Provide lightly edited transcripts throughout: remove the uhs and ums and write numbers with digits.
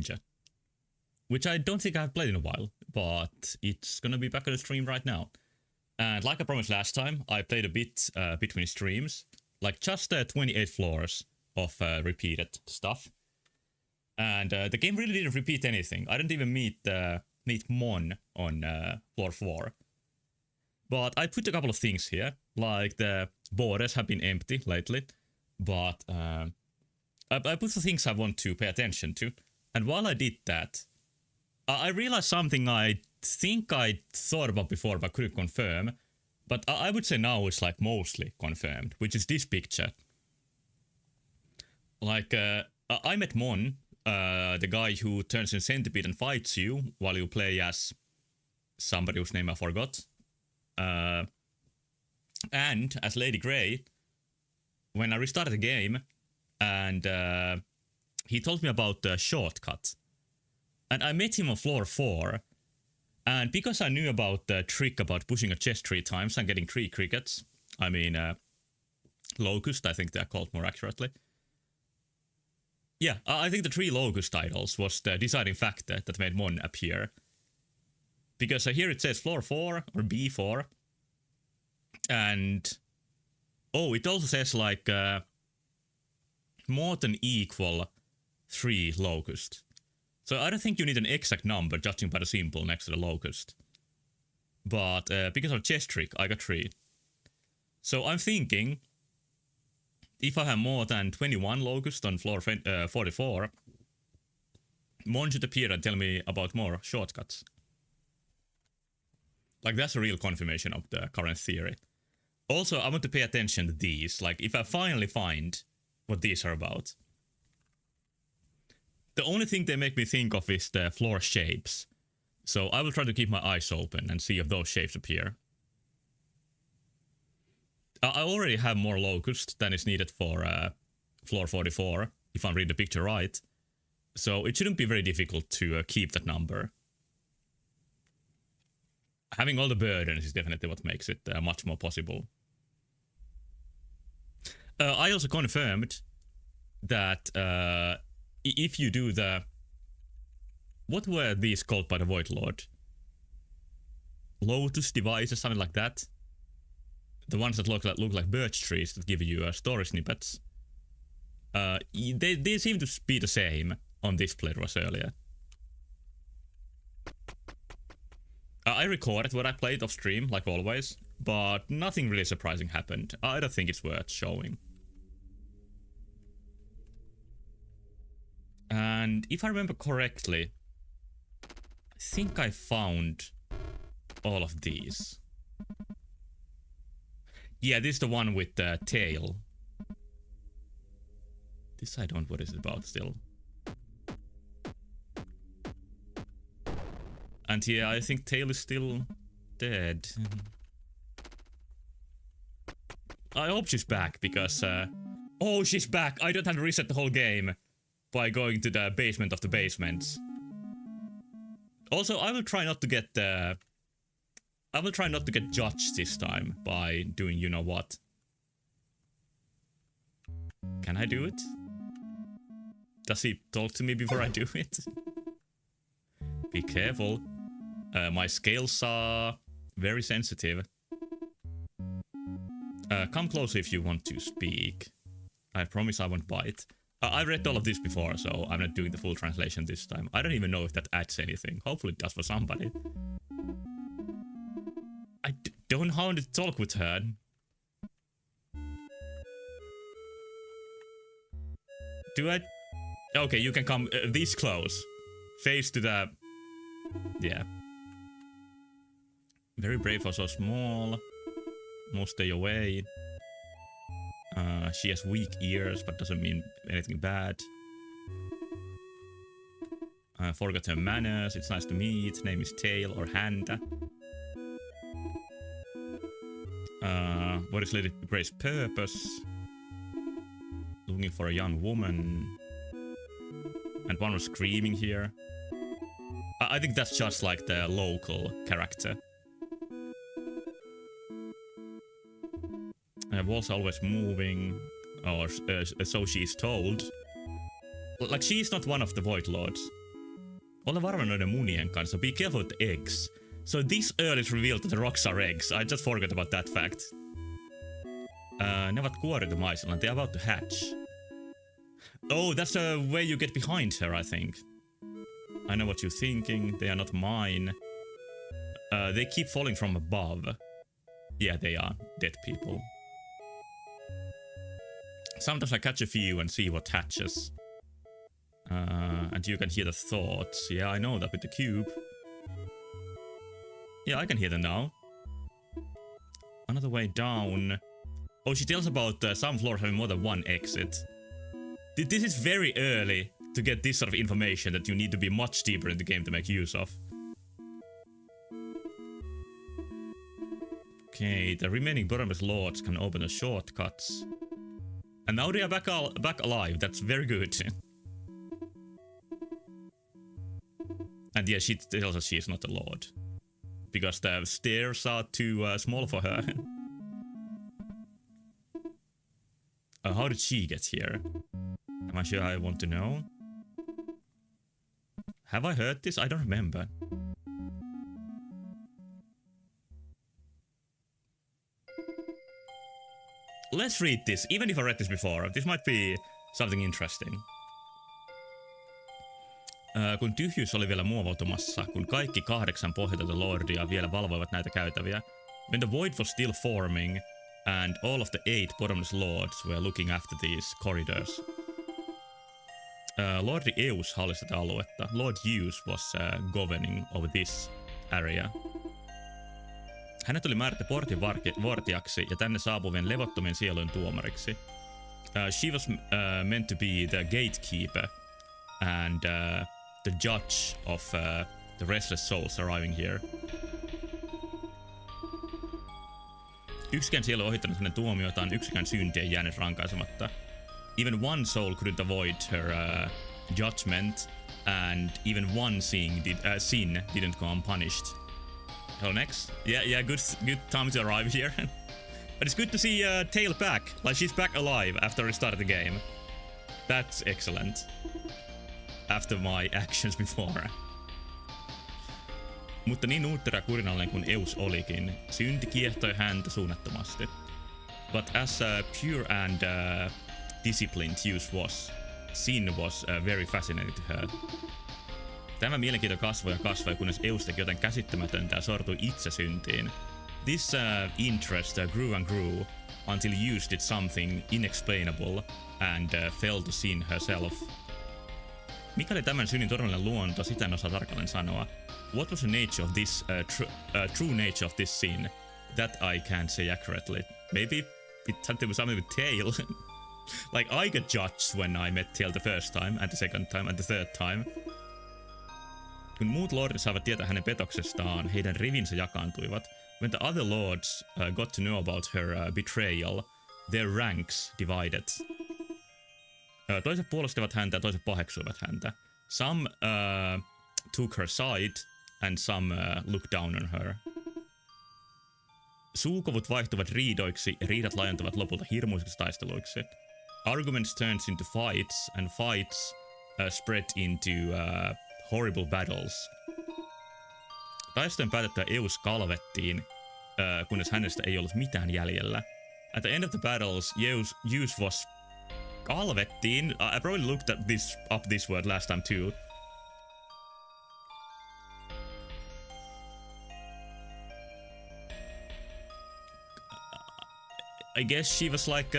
Ninja, which I don't think I've played in a while, but it's gonna be back on the stream right now. And like I promised last time, I played a bit between streams, like just 28 floors of repeated stuff. And the game really didn't repeat anything. I didn't even meet Mon on floor 4. But I put a couple of things here, like the borders have been empty lately, but I put the things I want to pay attention to. And while I did that, I realized something I think I thought about before but couldn't confirm. But I would say now it's like mostly confirmed, which is this picture. Like, I met Mon, the guy who turns in Centipede and fights you while you play as somebody whose name I forgot. And as Lady Grey, when I restarted the game, and he told me about the shortcut. And I met him on floor 4, and because I knew about the trick about pushing a chest 3 times and getting 3 crickets, I mean, locust, I think they're called more accurately. Yeah, I think the 3 locust titles was the deciding factor that made Mon appear. Because here it says floor 4 or B4. And oh, it also says like more than equal 3 locust. So I don't think you need an exact number judging by the symbol next to the locust. But because of chest trick, I got 3. So I'm thinking, if I have more than 21 locust on floor 44, Mon should appear and tell me about more shortcuts. Like, that's a real confirmation of the current theory. Also, I want to pay attention to these. Like, if I finally find what these are about. The only thing they make me think of is the floor shapes. So I will try to keep my eyes open and see if those shapes appear. I already have more locust than is needed for floor 44, if I'm reading the picture right. So it shouldn't be very difficult to keep that number. Having all the burdens is definitely what makes it much more possible. I also confirmed that if you do the... What were these called by the Void Lord? Lotus devices, something like that. The ones that look like birch trees that give you story snippets. They seem to be the same on this playthrough as earlier. I recorded what I played off stream, like always, but nothing really surprising happened. I don't think it's worth showing. And if I remember correctly, I think I found all of these. Yeah, this is the one with the tail. This I don't know what it's about still. And yeah, I think Tail is still dead. I hope she's back, because... oh, she's back! I don't have to reset the whole game by going to the basement of the basements. Also, I will try not to get judged this time by doing you know what. Can I do it? Does he talk to me before I do it? Be careful. My scales are very sensitive. Come closer if you want to speak. I promise I won't bite. I read all of this before, so I'm not doing the full translation this time. I don't even know if that adds anything. Hopefully it does for somebody. I don't know how to talk with her. Do I? Okay, you can come this close. Face to the... Yeah. Very brave for so small. Must stay away. She has weak ears, but doesn't mean anything bad. Forgot her manners. It's nice to meet. Name is Tail or Handa. What is Lady Grey's purpose? Looking for a young woman. And one was screaming here. I think that's just like the local character. Walls always moving, or so she's told. Like, she's not one of the Void Lords. Ole varma noiden munien kanssa. Be careful with the eggs. So this early it's revealed that the rocks are eggs. I just forgot about that fact. Ne ovat kuoritumaisilla. They're about to hatch. Oh, that's the way you get behind her, I think. I know what you're thinking. They are not mine. They keep falling from above. Yeah, they are dead people. Sometimes I catch a few and see what hatches. And you can hear the thoughts. Yeah, I know that with the cube. Yeah, I can hear them now. Another way down. Oh, she tells about some floors having more than one exit. This is very early to get this sort of information that you need to be much deeper in the game to make use of. Okay, the remaining bottomless lords can open the shortcuts. And now they are back alive. That's very good. And yeah, she tells us she is not a lord. Because the stairs are too small for her. How did she get here? Am I sure I want to know? Have I heard this? I don't remember. Let's read this, even if I read this before. This might be something interesting. Kun tyhjyys oli vielä muovautumassa, kun kaikki 8 pohjatonta lordia vielä valvoivat näitä käytäviä, when the void was still forming, and all of the 8 bottomless lords were looking after these corridors. Lordi Eus hallitsi tätä aluetta. Lord Eus was governing over this area. Hänet oli määrätty portin vartijaksi ja tänne saapuvien levottomien sielujen tuomariksi. She was meant to be the gatekeeper and the judge of the restless souls arriving here. Yksikään sielu ohittanut hänen tuomiotaan, yksikään synti ei jäänyt rankaisematta. Even one soul couldn't avoid her judgment, and even one sin didn't go unpunished. Hello, next. Yeah, good time to arrive here. But it's good to see Tail back. Like, she's back alive after we started the game. That's excellent. After my actions before. Mutta niin uuttera kurinallinen kuin Eus olikin, synti kiehtoi häntä suunnattomasti. But as pure and disciplined Eus was, sin was very fascinating to her. Tämä mielenkiinto kasvoi ja kasvoi, kunnes Eus teki jotain käsittämätöntä ja sortui itse syntiin. This interest grew and grew until Eus did something inexplainable and fell to sin herself. Mikä oli tämän synnin todellinen luonto, sitä en osaa tarkalleen sanoa. What was the nature of this, true nature of this sin? That I can't say accurately. Maybe it had to do something with Tail. Like, I got judged when I met Tail the first time, and the second time, and the third time. Kun muut lordit saivat tietää hänen petoksestaan, heidän rivinsä jakaantuivat. When the other lords got to know about her betrayal, their ranks divided. Toiset puolustivat häntä ja toiset paheksuivat häntä. Some took her side and some looked down on her. Suukovut vaihtuvat riidoiksi ja riidat laajentuvat lopulta hirmuisiksi taisteluiksi. Arguments turns into fights and fights spread into horrible battles. Taistojen päätettyä Eus kalvettiin, kunnes hänestä ei ollut mitään jäljellä. At the end of the battles, Eus was kalvettiin. I probably looked at this word last time too. I guess she was like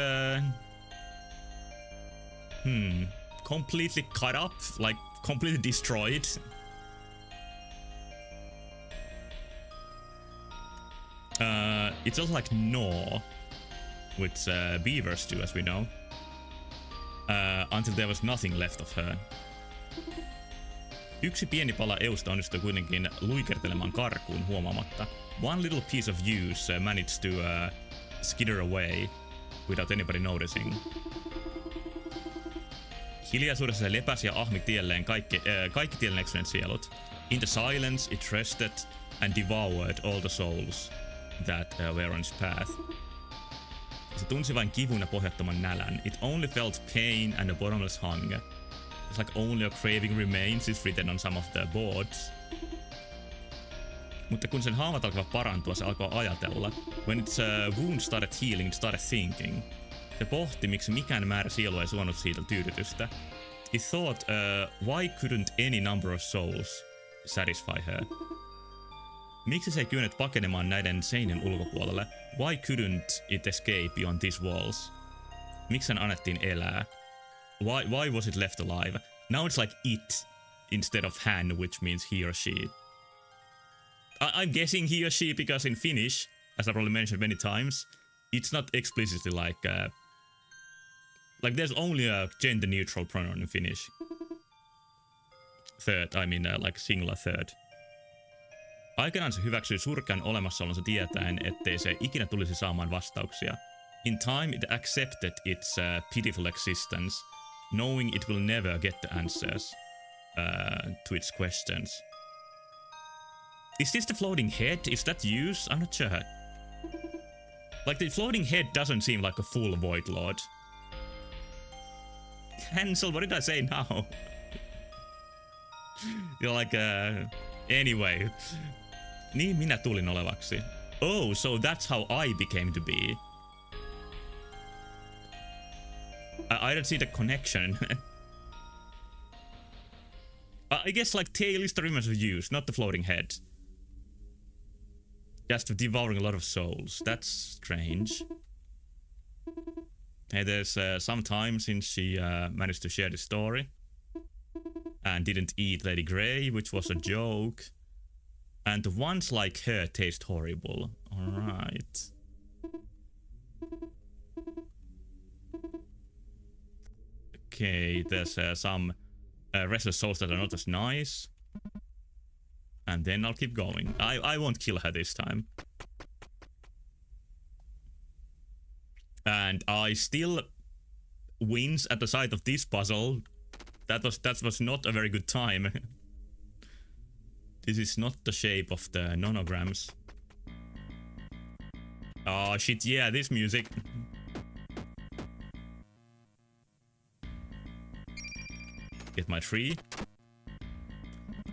completely cut up, like completely destroyed. It's also like gnaw, which beavers do, as we know. Until there was nothing left of her. Yksi pieni pala Eusta onnistui kuitenkin luikertelemaan karkuun huomaamatta. One little piece of use managed to skitter away without anybody noticing. Hiljaisuudessa se lepäsi ja ahmi tielleen kaikki tiellen eksyneet sielut. In the silence it rested and devoured all the souls that were on its path. Se tunsi vain kivun ja pohjattoman nälän. It only felt pain and a bottomless hunger. It's like only a craving remains is written on some of the boards. Mutta kun sen haavat alkavat parantua, se alkoi ajatella. When its wound started healing, it started thinking. Se pohti, miksi mikään määrä sielua ei suonut siitä tyydytystä. It thought, why couldn't any number of souls satisfy her? Miksi se ei kyennyt pakenemaan näiden seinien ulkopuolelle? Why couldn't it escape beyond these walls? Miksi sen annettiin elää? Why was it left alive? Now it's like it instead of han, which means he or she. I'm guessing he or she because in Finnish, as I probably mentioned many times, it's not explicitly like there's only a gender neutral pronoun in Finnish. Third, I mean like singular third. Aikanaan se hyväksyi surkean olemassaolonsa tietäen, ettei se ikinä tulisi saamaan vastauksia. In time it accepted its pitiful existence, knowing it will never get the answers to its questions. Is this the floating head? Is that used? I'm not sure. Like, the floating head doesn't seem like a full Void Lord. Hansel, what did I say now? You're like, anyway. Niin minä tulin olevaksi. Oh, so that's how I became to be. I don't see the connection. I guess like tail is the remnants of use, not the floating head. Just devouring a lot of souls. That's strange. Hey, there's some time since she managed to share the story. And didn't eat Lady Grey, which was a joke. And the ones like her taste horrible. Alright. Okay, there's some restless souls that are not as nice. And then I'll keep going. I won't kill her this time. And I still wins at the sight of this puzzle. That was not a very good time. This is not the shape of the nonograms. Oh shit, yeah, this music. Get my tree.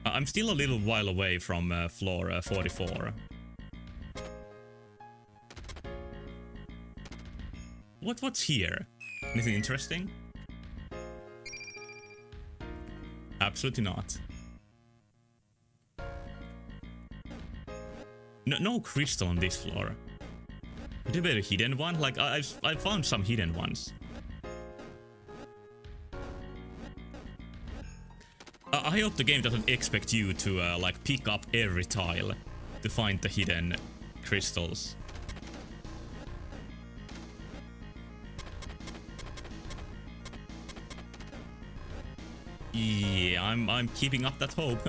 I'm still a little while away from floor 44. What's here? Anything interesting? Absolutely not. No crystal on this floor. Could there be a hidden one? Like I found some hidden ones. I hope the game doesn't expect you to like pick up every tile to find the hidden crystals. Yeah, I'm keeping up that hope.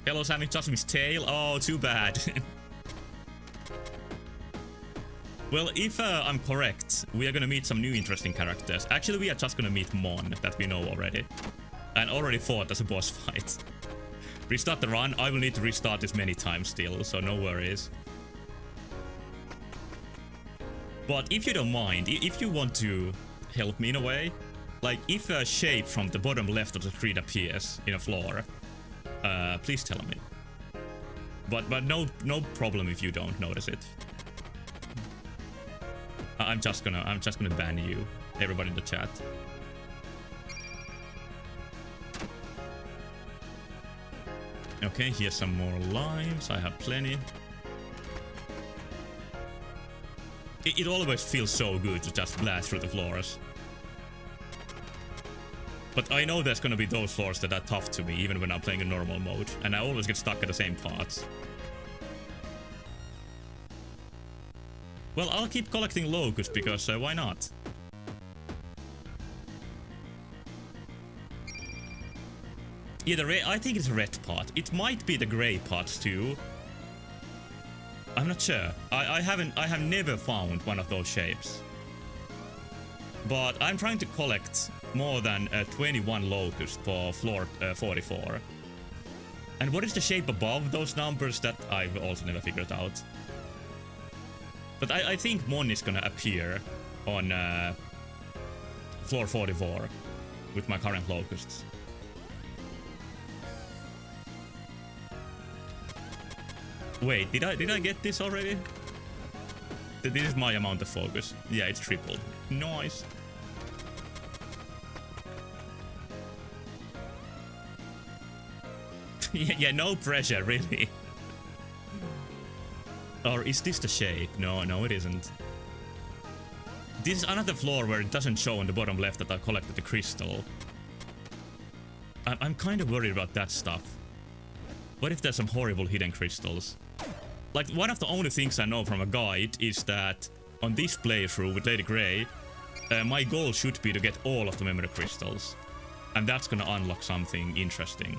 Hello, Sammy, just missed tail. Oh, too bad. Well, if I'm correct, we are gonna meet some new interesting characters. Actually, we are just gonna meet Mon, that we know already. And already fought as a boss fight. Restart the run. I will need to restart this many times still, so no worries. But if you don't mind, if you want to help me in a way, like if a shape from the bottom left of the screen appears in a floor, please tell me. But no problem if you don't notice it. I'm just gonna ban you, everybody in the chat. Okay, here's some more lives. I have plenty. It always feels so good to just blast through the floors. But I know there's gonna be those floors that are tough to me, even when I'm playing in normal mode, and I always get stuck at the same parts. Well, I'll keep collecting locusts because why not? Yeah, I think it's a red part. It might be the grey parts too. I'm not sure. I have never found one of those shapes. But I'm trying to collect more than 21 locusts for floor 44. And what is the shape above those numbers? That I've also never figured out. But I think Mon is gonna appear on floor 44 with my current locusts. Wait, did I get this already? This is my amount of focus. Yeah, it's tripled. Nice. Yeah, no pressure, really. Or is this the shape? No, it isn't. This is another floor where it doesn't show on the bottom left that I collected the crystal. I'm kind of worried about that stuff. What if there's some horrible hidden crystals? Like, one of the only things I know from a guide is that on this playthrough with Lady Grey, my goal should be to get all of the memory crystals. And that's gonna unlock something interesting.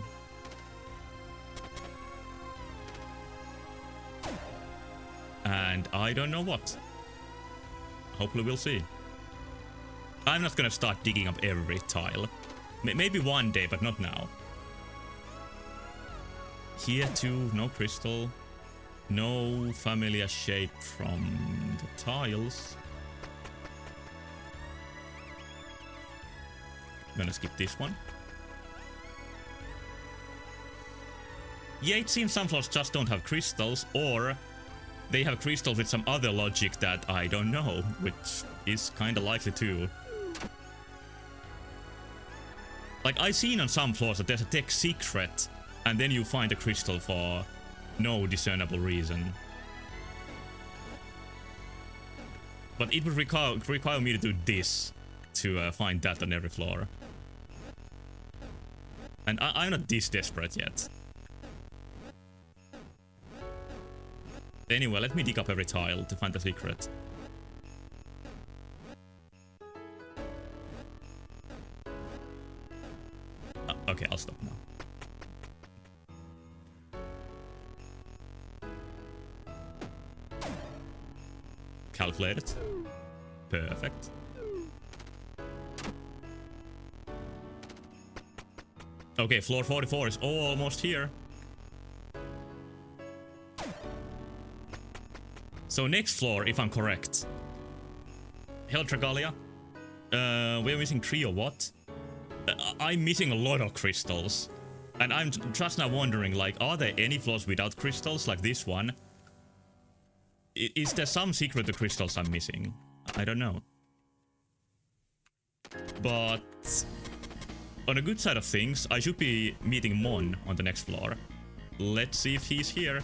And I don't know what. Hopefully we'll see. I'm not gonna start digging up every tile. Maybe one day, but not now. Here too, no crystal. No familiar shape from the tiles. I'm gonna skip this one. Yeah, it seems some floors just don't have crystals, or they have crystals with some other logic that I don't know, which is kinda likely too. Like, I've seen on some floors that there's a tech secret, and then you find a crystal for no discernible reason. But it would require me to do this to find that on every floor. And I'm not this desperate yet. Anyway, let me dig up every tile to find the secret. Okay, I'll stop now. Calculated. Perfect. Okay, floor 44 is almost here. So next floor, if I'm correct. Heldragalia. We're missing 3 or what? I'm missing a lot of crystals. And I'm just now wondering, like, are there any floors without crystals, like this one? Is there some secret to crystals I'm missing? I don't know. But on a good side of things, I should be meeting Mon on the next floor. Let's see if he's here.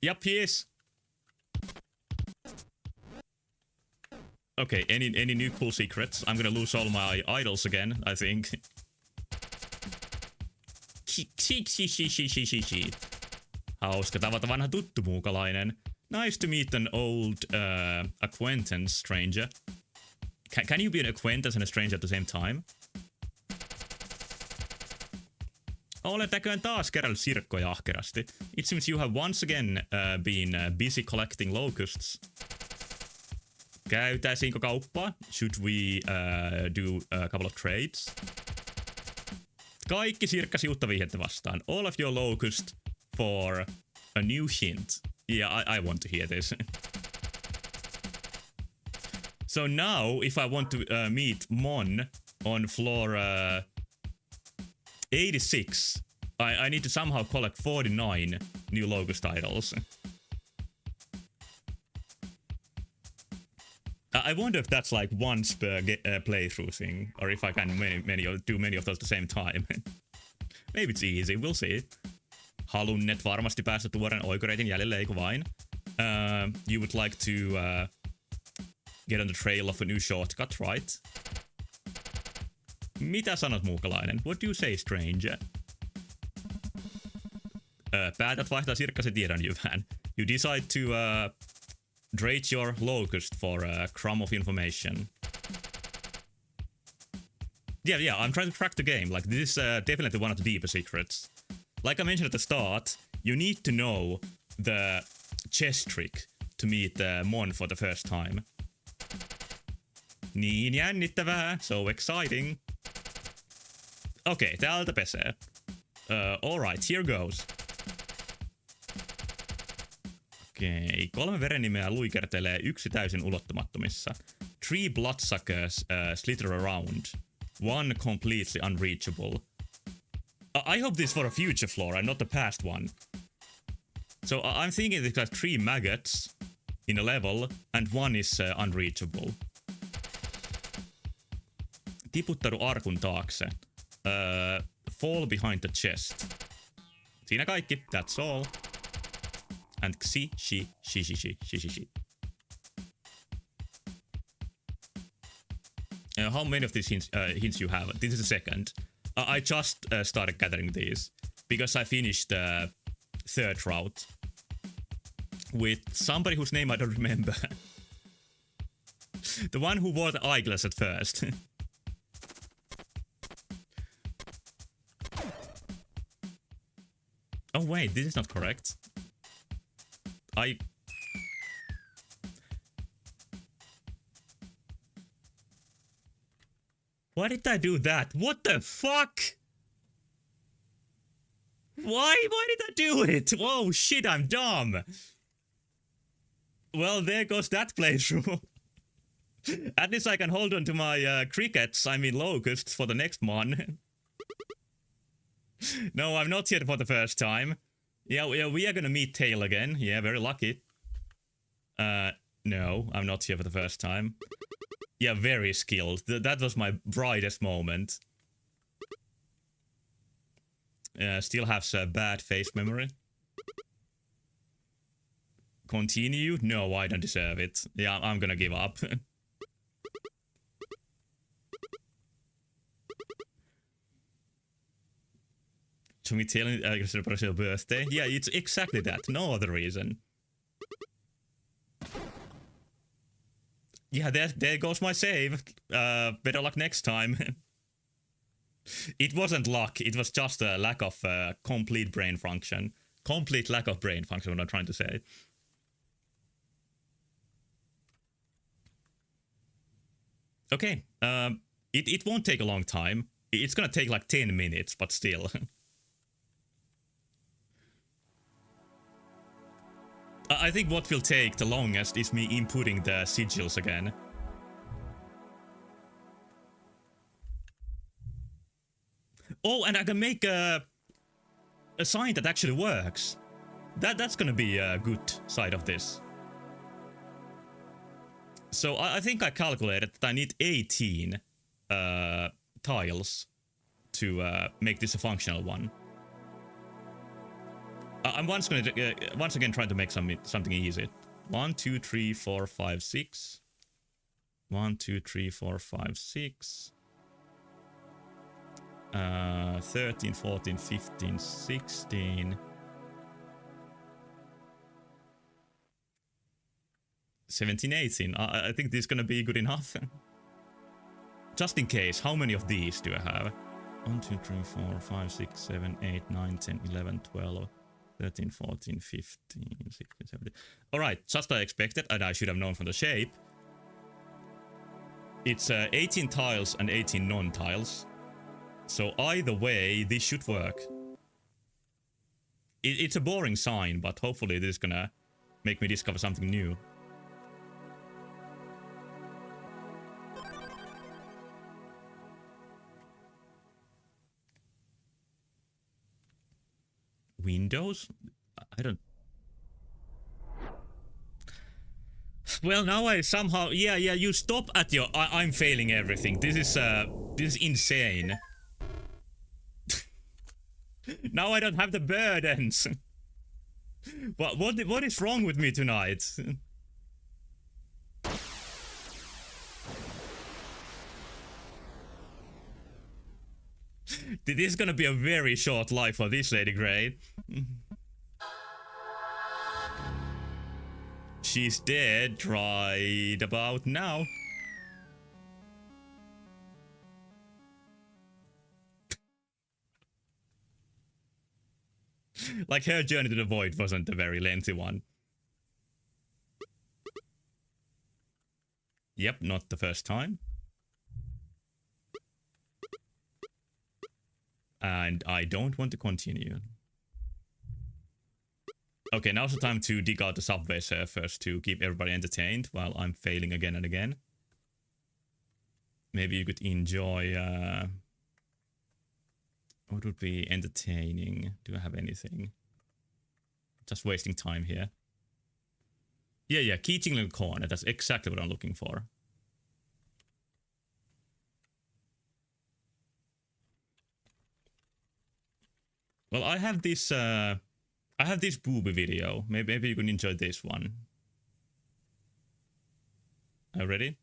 Yep, he is. Okay, any new cool secrets? I'm gonna lose all my idols again, I think. Hauska tavata vanha tuttu muukalainen. Nice to meet an old acquaintance, stranger. Can you be an acquaintance and a stranger at the same time? Olet näköjään taas kerännyt sirkkoja ahkerasti. It seems you have once again been busy collecting locusts. Käytäisiinkö kauppaa? Should we do a couple of trades? Kaikki sirkkasiutta vihjettä vastaan. All of your locusts for a new hint. Yeah, I want to hear this. So now, if I want to meet Mon on floor 86, I need to somehow collect 49 new locust titles. I wonder if that's like once per playthrough thing, or if I can do many of those at the same time. Maybe it's easy, we'll see. Halunnet varmasti päästä tuoren oikoreitin jäljelle, eikö vain? You would like to get on the trail of a new shortcut, right? Mitä sanot, muukalainen? What do you say, stranger? Päätät vaihtaa sirkkasi tiedonjyvään. You decide to trade your locust for a crumb of information. Yeah, I'm trying to crack the game. Like, this is definitely one of the deeper secrets. Like I mentioned at the start, you need to know the chess trick to meet Mon for the first time. Niin jännittävää, so exciting. Okay, täältä pesee. Alright, here goes. Okei, 3 verennimeä luikertelee yksi täysin ulottumattomissa. 3 bloodsuckers slither around. 1 completely unreachable. I hope this for a future floor and not the past one. So I'm thinking there's like 3 maggots in a level and 1 is unreachable. Tiputtaudun arkun taakse. Fall behind the chest. Siinä kaikki. That's all. And xi. How many of these hints you have? This is the second. I just started gathering these because I finished the 3rd route with somebody whose name I don't remember. The one who wore the eyeglass at first. Oh wait, this is not correct. Why did I do that? What the fuck? Why did I do it? Whoa, shit, I'm dumb. Well, there goes that playthrough. At least I can hold on to my crickets, I mean locusts, for the next one. No, I'm not here for the first time. Yeah, we are gonna meet Tail again. Yeah, very lucky. No, I'm not here for the first time. Yeah, very skilled. That was my brightest moment. Still has a bad face memory. Continue? No, I don't deserve it. Yeah, I'm gonna give up. To me telling your birthday? Yeah, it's exactly that. No other reason. Yeah, there goes my save. Better luck next time. It wasn't luck, it was just a lack of complete brain function. Complete lack of brain function, what I'm trying to say. Okay, it won't take a long time. It's gonna take like 10 minutes, but still. I think what will take the longest is me inputting the sigils again. Oh, and I can make a sign that actually works. That's gonna be a good side of this. So I think I calculated that I need 18 tiles to make this a functional one. I'm once again trying to make something easy. 1, 2, 3, 4, 5, 6. 1, 2, 3, 4, 5, 6. 13, 14, 15, 16. 17, 18. I think this is gonna be good enough. Just in case, how many of these do I have? 1, 2, 3, 4, 5, 6, 7, 8, 9, 10, 11, 12, 13, 14, 15, 16, 17. Alright, just as I expected, and I should have known from the shape. It's 18 tiles and 18 non-tiles. So either way, this should work. It's a boring sign, but hopefully this is gonna make me discover something new. Windows? I don't... Well, now I somehow... Yeah, you stop at your... I'm failing everything. This is insane. Now I don't have the burdens. What is wrong with me tonight? This is gonna be a very short life for this Lady Grey. She's dead right about now. Like, her journey to the void wasn't a very lengthy one. Yep, not the first time. And I don't want to continue. Okay, now's the time to dig out the subway surfers to keep everybody entertained while I'm failing again and again. maybe you could enjoy. What would be entertaining? Do I have anything? Just wasting time here. Yeah, Keychain Little Corner. That's exactly what I'm looking for. Well, I have this booby video. Maybe you can enjoy this one. Are you ready?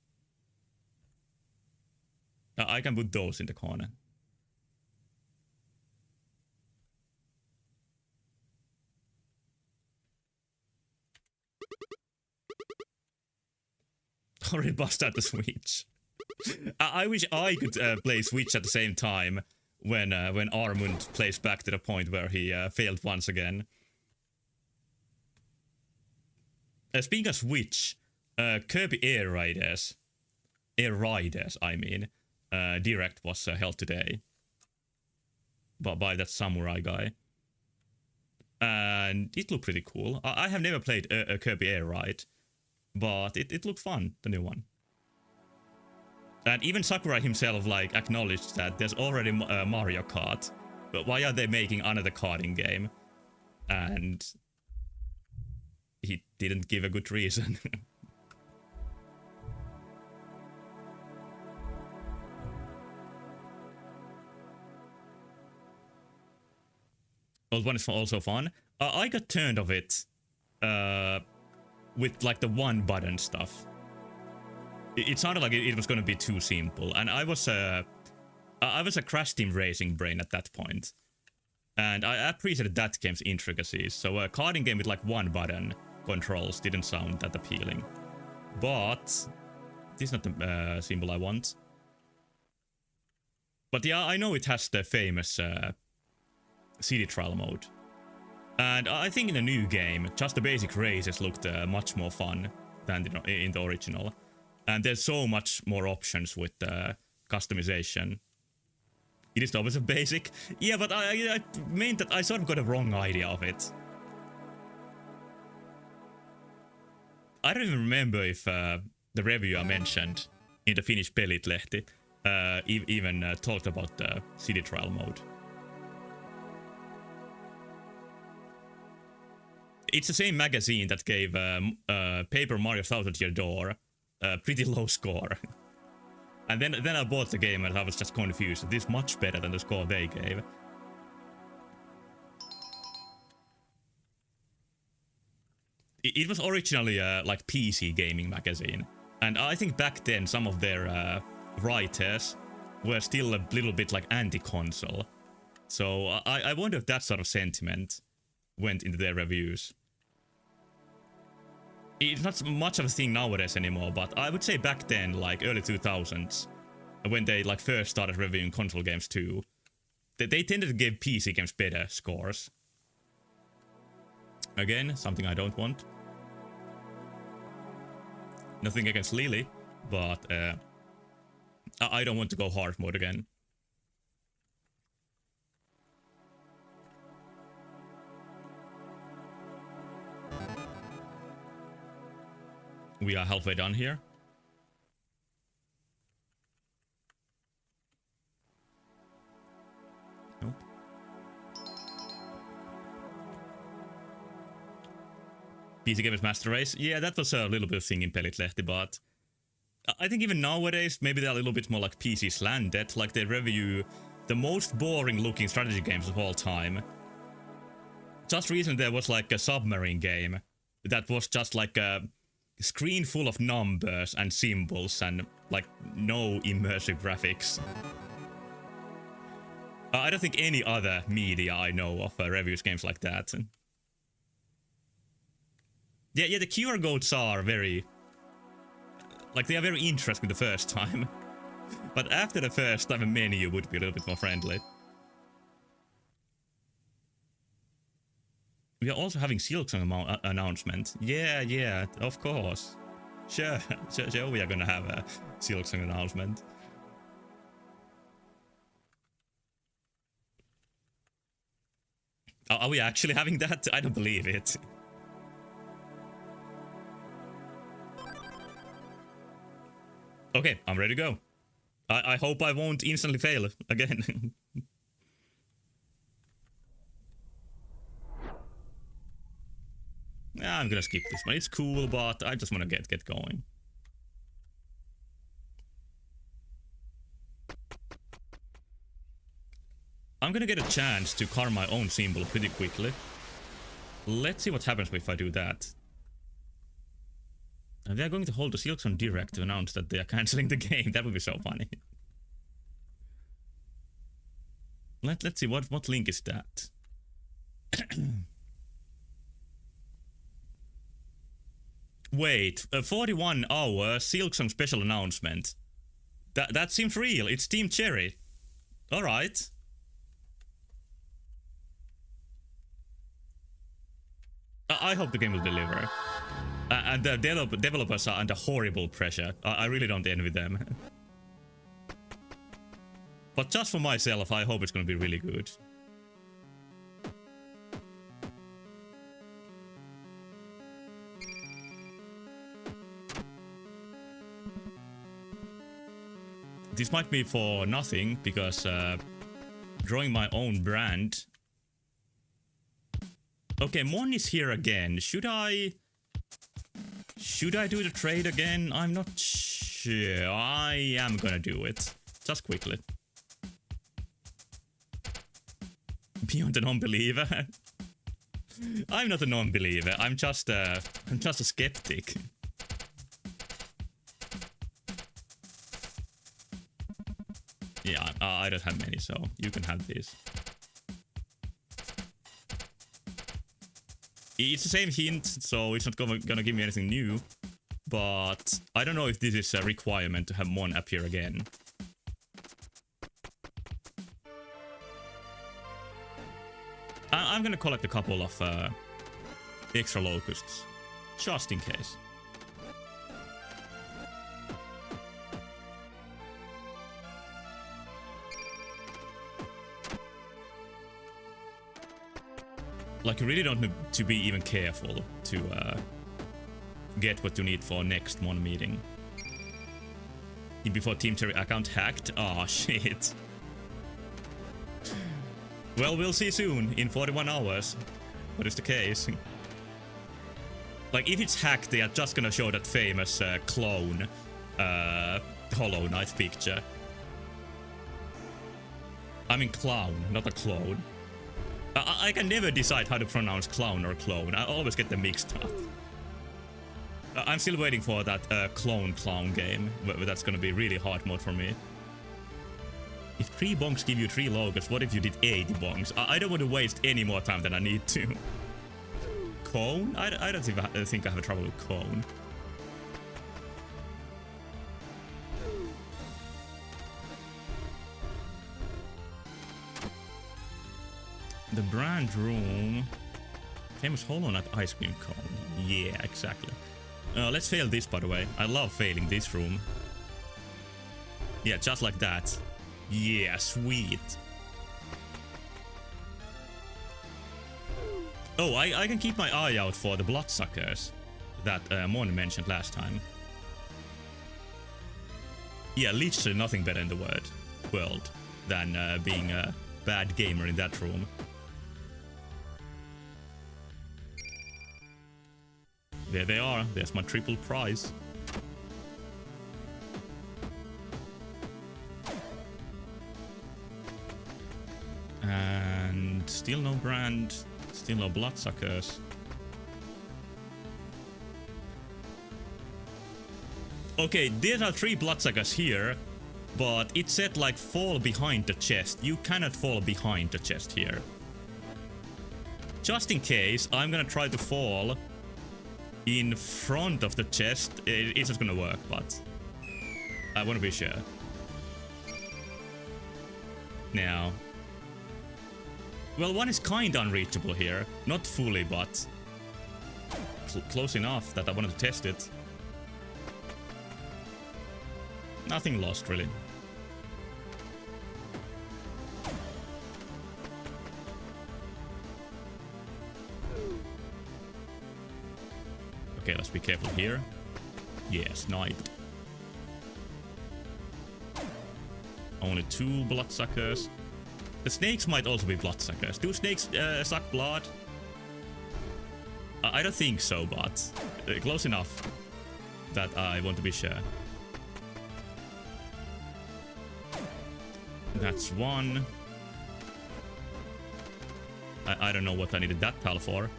I can put those in the corner. Already bust out the Switch. I wish I could play Switch at the same time when Armund plays back to the point where he failed once again. Speaking of Switch, Kirby Air Riders, I mean, Direct was held today by that samurai guy. And it looked pretty cool. I have never played a Kirby Air Ride, but it looked fun, the new one. And even Sakurai himself like acknowledged that there's already Mario Kart, but why are they making another karting game? And he didn't give a good reason. Old one is also fun. I got turned off it with like the one button stuff. It sounded like it was going to be too simple, and I was a Crash Team Racing brain at that point, and I appreciated that game's intricacies. So a karting game with like one button controls didn't sound that appealing, but this is not the symbol I want. But yeah, I know it has the famous city trial mode, and I think in the new game, just the basic races looked much more fun than in the original. And there's so much more options with customization. It is always a basic. Yeah, but I meant that I sort of got a wrong idea of it. I don't even remember if the review I mentioned in the Finnish Pelitlehti even talked about the city trial mode. It's the same magazine that gave Paper Mario Thousand Year Door a pretty low score. And then I bought the game and I was just confused. This is much better than the score they gave. It was originally like PC gaming magazine. And I think back then some of their writers were still a little bit like anti-console. So I wonder if that sort of sentiment went into their reviews. It's not much of a thing nowadays anymore, but I would say back then, like early 2000s, when they like first started reviewing console games too, they tended to give PC games better scores. Again, something I don't want. Nothing against Lily, but I don't want to go hard mode again. We are halfway done here. Nope. PC Gamers Master Race. Yeah, that was a little bit of thing in Pelitlehti, but I think even nowadays, maybe they're a little bit more like PC slanted. Like they review the most boring looking strategy games of all time. Just recently there was like a submarine game that was just like a screen full of numbers and symbols and like no immersive graphics. I don't think any other media I know of reviews games like that. Yeah, the QR codes are very, like they are very interesting the first time, but after the first time a menu would be a little bit more friendly. We are also having Silksong announcement. Yeah, of course. Sure, we are gonna have a Silksong announcement. Are we actually having that? I don't believe it. Okay, I'm ready to go. I hope I won't instantly fail again. Yeah, I'm gonna skip this one. It's cool, but I just wanna get going. I'm gonna get a chance to carve my own symbol pretty quickly. Let's see what happens if I do that. And they are going to hold a Silksong Direct to announce that they are cancelling the game. That would be so funny. Let's see, what link is that? Wait, 41 hour Silksong special announcement. That seems real. It's Team Cherry. Alright. I hope the game will deliver. And the developers are under horrible pressure. I really don't envy them. But just for myself, I hope it's gonna be really good. This might be for nothing, because drawing my own brand... Okay, Mon is here again. Should I do the trade again? I'm not sure. I am gonna do it. Just quickly. Beyond a non-believer. I'm not a non-believer. I'm just a skeptic. Yeah, I don't have many, so you can have this. It's the same hint, so it's not gonna give me anything new. But I don't know if this is a requirement to have Mon appear again. I'm gonna collect a couple of extra locusts, just in case. Like, you really don't need to be even careful to get what you need for next Mon meeting. Before Team Cherry account hacked? Aw, shit. Well, we'll see soon, in 41 hours. What is the case? Like, if it's hacked, they are just gonna show that famous clone Hollow Knight picture. I mean clown, not a clone. I can never decide how to pronounce clown or clone. I always get them mixed up. I'm still waiting for that clone game. That's gonna be really hard mode for me. If 3 bongs give you 3 logos, what if you did 80 bongs? I don't want to waste any more time than I need to. Cone? I don't think I have trouble with cone. The brand room. Famous Hollow Knight ice cream cone. Yeah, exactly. Let's fail this, by the way. I love failing this room. Yeah, just like that. Yeah, sweet. Oh, I can keep my eye out for the bloodsuckers that Mon mentioned last time. Yeah, literally nothing better in the world than being a bad gamer in that room. There they are. There's my triple prize. And still no brand. Still no bloodsuckers. Okay, there are 3 bloodsuckers here. But it said like fall behind the chest. You cannot fall behind the chest here. Just in case, I'm gonna try to fall in front of the chest. It's not gonna work, but I want to be sure. Now, well, one is kinda unreachable here. Not fully, but close enough that I wanted to test it. Nothing lost, really. Okay, let's be careful here. Yes, knight. Only 2 bloodsuckers. The snakes might also be bloodsuckers. Do snakes suck blood? I don't think so, but close enough that I want to be sure. That's 1. I don't know what I needed that tile for.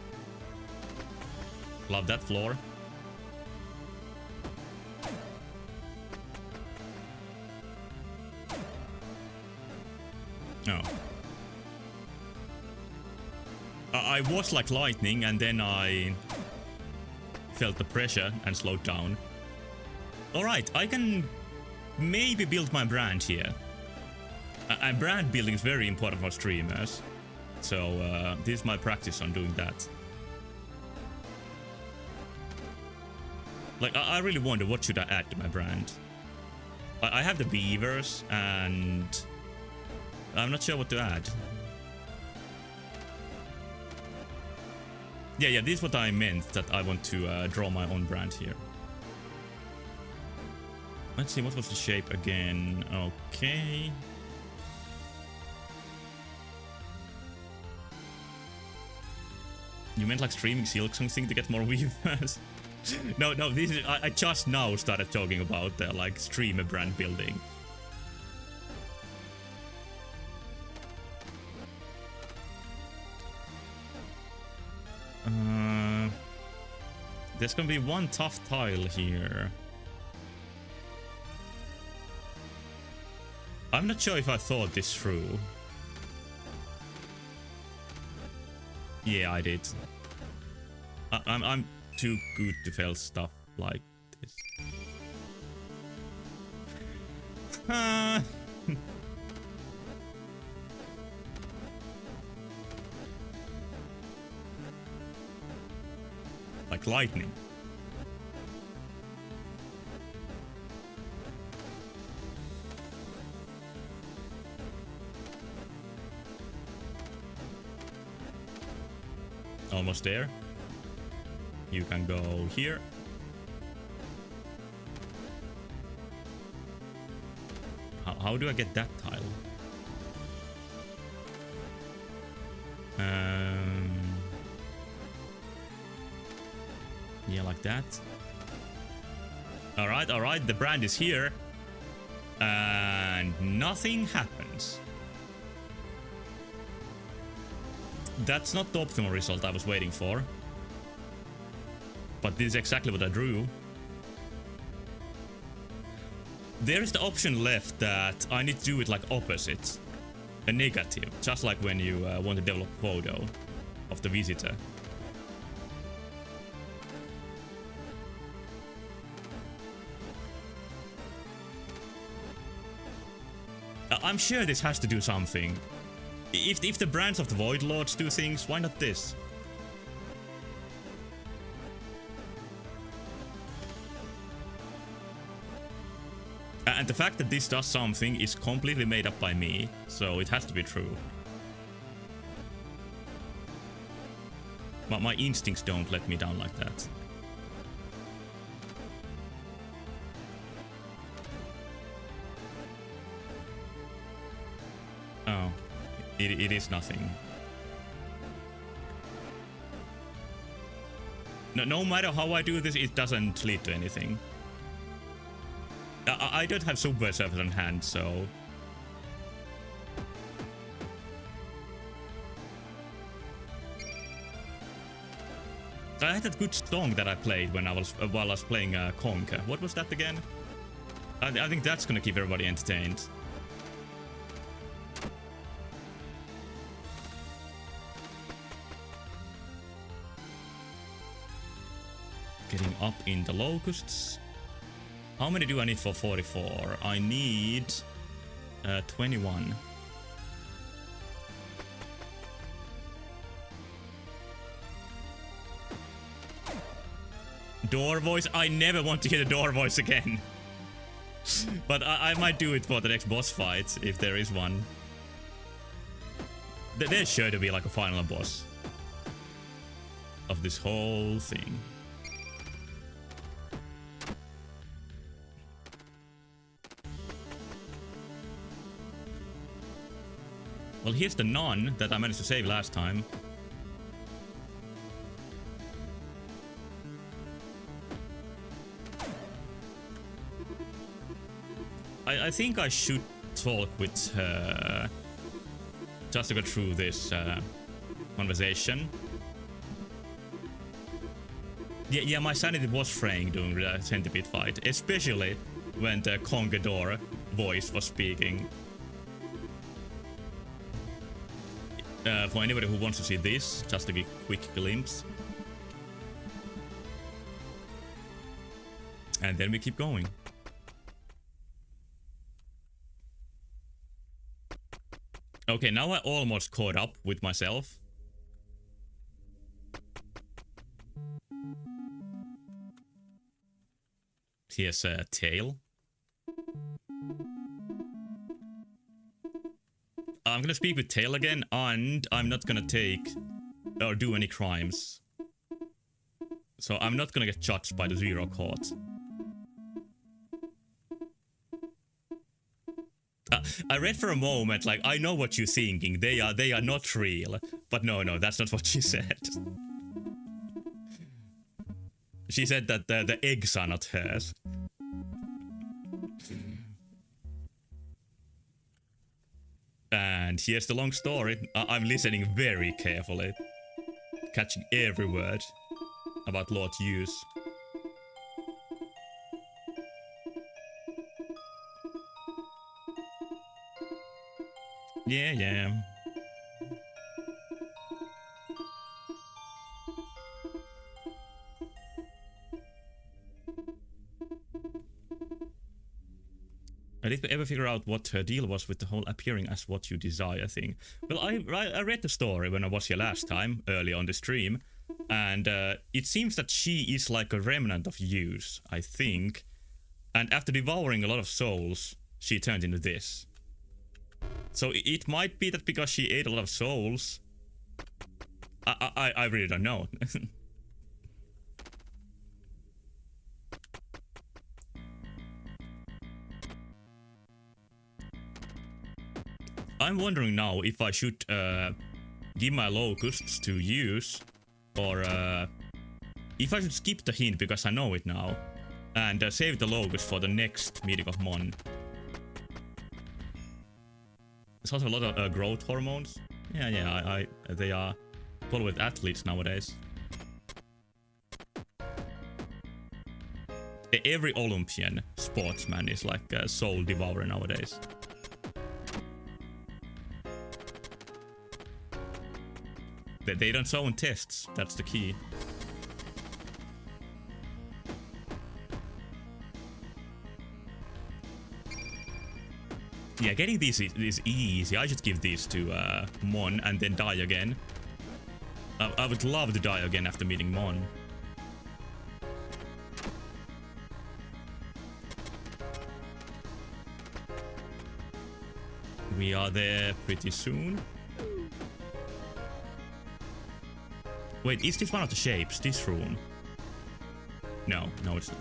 Love that floor. Oh. I was like lightning and then I felt the pressure and slowed down. Alright, I can maybe build my brand here. And brand building is very important for streamers. So this is my practice on doing that. Like, I really wonder what should I add to my brand. I have the beavers and I'm not sure what to add. Yeah, this is what I meant, that I want to draw my own brand here. Let's see, what was the shape again? Okay. You meant like streaming silk something to get more viewers? No, this is, I just now started talking about like streamer brand building. There's gonna be one tough tile here. I'm not sure if I thought this through. Yeah, I did. I'm too good to fail stuff like this. Like lightning. Almost there. You can go here. How do I get that tile? Yeah, like that. Alright, the brand is here. And nothing happens. That's not the optimal result I was waiting for. But this is exactly what I drew. There is the option left that I need to do it like opposite. A negative. Just like when you want to develop a photo of the visitor. I'm sure this has to do something. If the brands of the Void Lords do things, why not this? And the fact that this does something is completely made up by me, so it has to be true. But my instincts don't let me down like that. Oh, it is nothing. No matter how I do this, it doesn't lead to anything. I don't have Subway Surfers on hand, so... I had that good song that I played when I was while I was playing Conker. What was that again? I think that's gonna keep everybody entertained. Getting up in the locusts. How many do I need for 44? I need 21. Door voice? I never want to hear the door voice again. But I might do it for the next boss fight, if there is one. There's sure to be like a final boss of this whole thing. Well, here's the nun that I managed to save last time. I think I should talk with her just to go through this conversation. Yeah, my sanity was fraying during the centipede fight, especially when the Conqueror voice was speaking. For anybody who wants to see this, just a quick glimpse. And then we keep going. Okay, now I almost caught up with myself. Here's a tail. I'm gonna speak with Tail again, and I'm not gonna take or do any crimes. So I'm not gonna get judged by the Zero Court. I read for a moment, like, I know what you're thinking. They are not real. But no, that's not what she said. She said that the eggs are not hers. And here's the long story. I'm listening very carefully, catching every word about Lord Hughes. Yeah. Did we ever figure out what her deal was with the whole appearing as what you desire thing? Well, I read the story when I was here last time, early on the stream, and it seems that she is like a remnant of Hughes, I think. And after devouring a lot of souls, she turned into this. So it might be that because she ate a lot of souls. I really don't know. I'm wondering now if I should give my locusts to use, or if I should skip the hint because I know it now, and save the locust for the next meeting of Mon. There's also a lot of growth hormones. Yeah, they are full with athletes nowadays. Every Olympian sportsman is like a soul devourer nowadays. They don't show on tests, that's the key. Yeah, getting these is easy. I should give these to Mon and then die again. I would love to die again after meeting Mon. We are there pretty soon. Wait, is this one of the shapes? This room? No, it's not.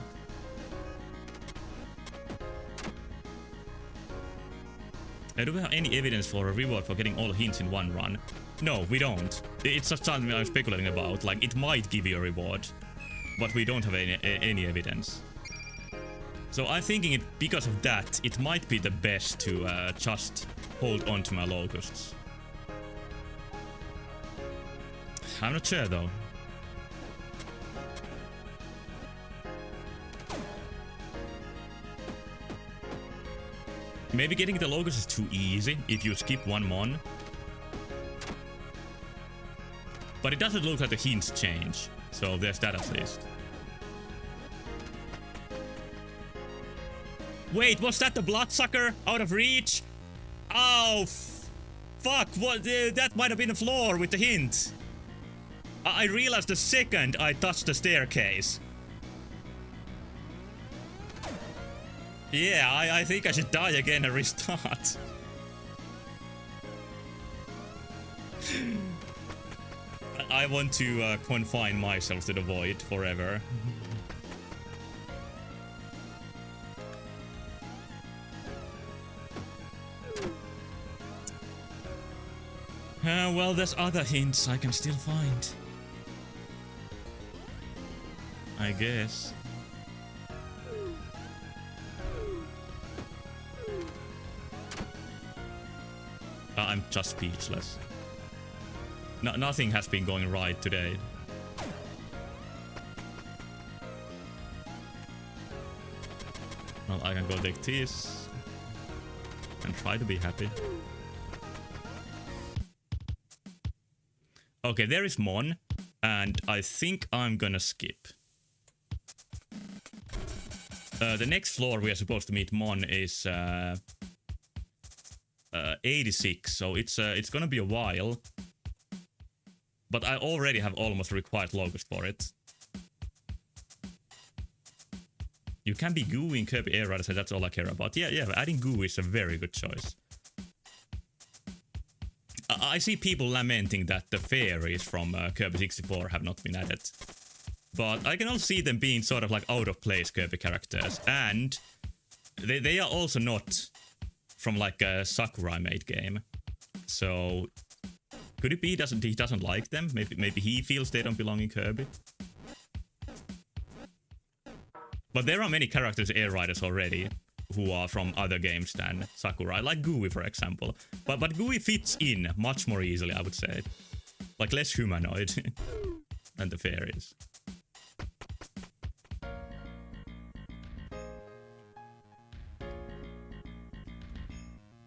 Do we have any evidence for a reward for getting all the hints in one run? No, we don't. It's just something I'm speculating about. Like, it might give you a reward, but we don't have any evidence. So I'm thinking because of that, it might be the best to just hold on to my locusts. I'm not sure though. Maybe getting the locust is too easy if you skip one mon. But it doesn't look like the hints change, so there's that at least. Wait, was that the bloodsucker out of reach? Oh, fuck! What? That might have been the floor with the hint. I realized the second I touched the staircase. Yeah, I think I should die again and restart. I want to confine myself to the void forever. Well, there's other hints I can still find. I guess. I'm just speechless. Nothing has been going right today. Well, I can go take this and try to be happy. Okay, there is Mon, and I think I'm gonna skip. The next floor we are supposed to meet Mon is 86, so it's gonna be a while. But I already have almost required locust for it. You can be gooey in Kirby Air Rider, so that's all I care about. Yeah, adding gooey is a very good choice. I see people lamenting that the fairies from Kirby 64 have not been added. But I can also see them being sort of like out of place Kirby characters. And they are also not from like a Sakurai made game. So could it be he doesn't like them? Maybe he feels they don't belong in Kirby. But there are many characters Air Riders already who are from other games than Sakurai, like Gooey for example. But Gooey fits in much more easily, I would say. Like less humanoid than the fairies.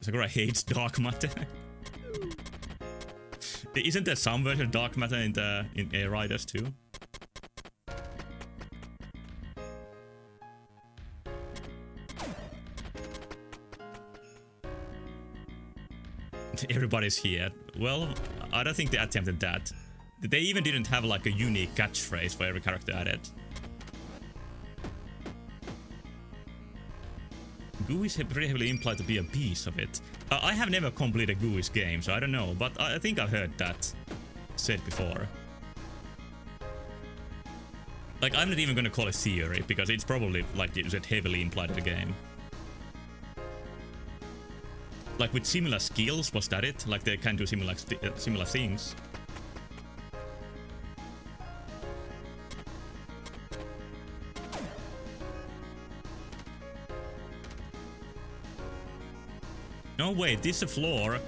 Sakurai hates dark matter. Isn't there some version of dark matter in Air Riders too? Everybody's here. Well, I don't think they attempted that. They even didn't have like a unique catchphrase for every character added. Gooey's pretty heavily implied to be a piece of it. I have never completed Gooey's game, so I don't know, but I think I've heard that said before. Like, I'm not even gonna call it theory, because it's probably, like you said, heavily implied in the game. Like, with similar skills, was that it? Like, they can do similar things. No, wait, this is a floor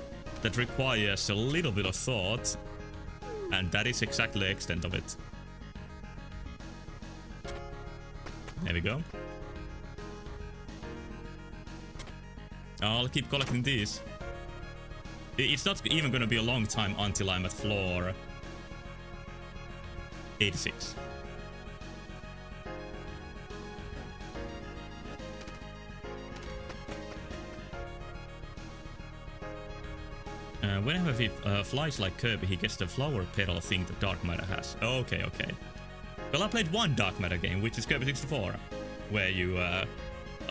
that requires a little bit of thought. And that is exactly the extent of it. There we go. I'll keep collecting these. It's not even gonna be a long time until I'm at floor 86. Whenever he flies like Kirby, he gets the flower petal thing that Dark Matter has. Okay. Well, I played one Dark Matter game, which is Kirby 64, where you,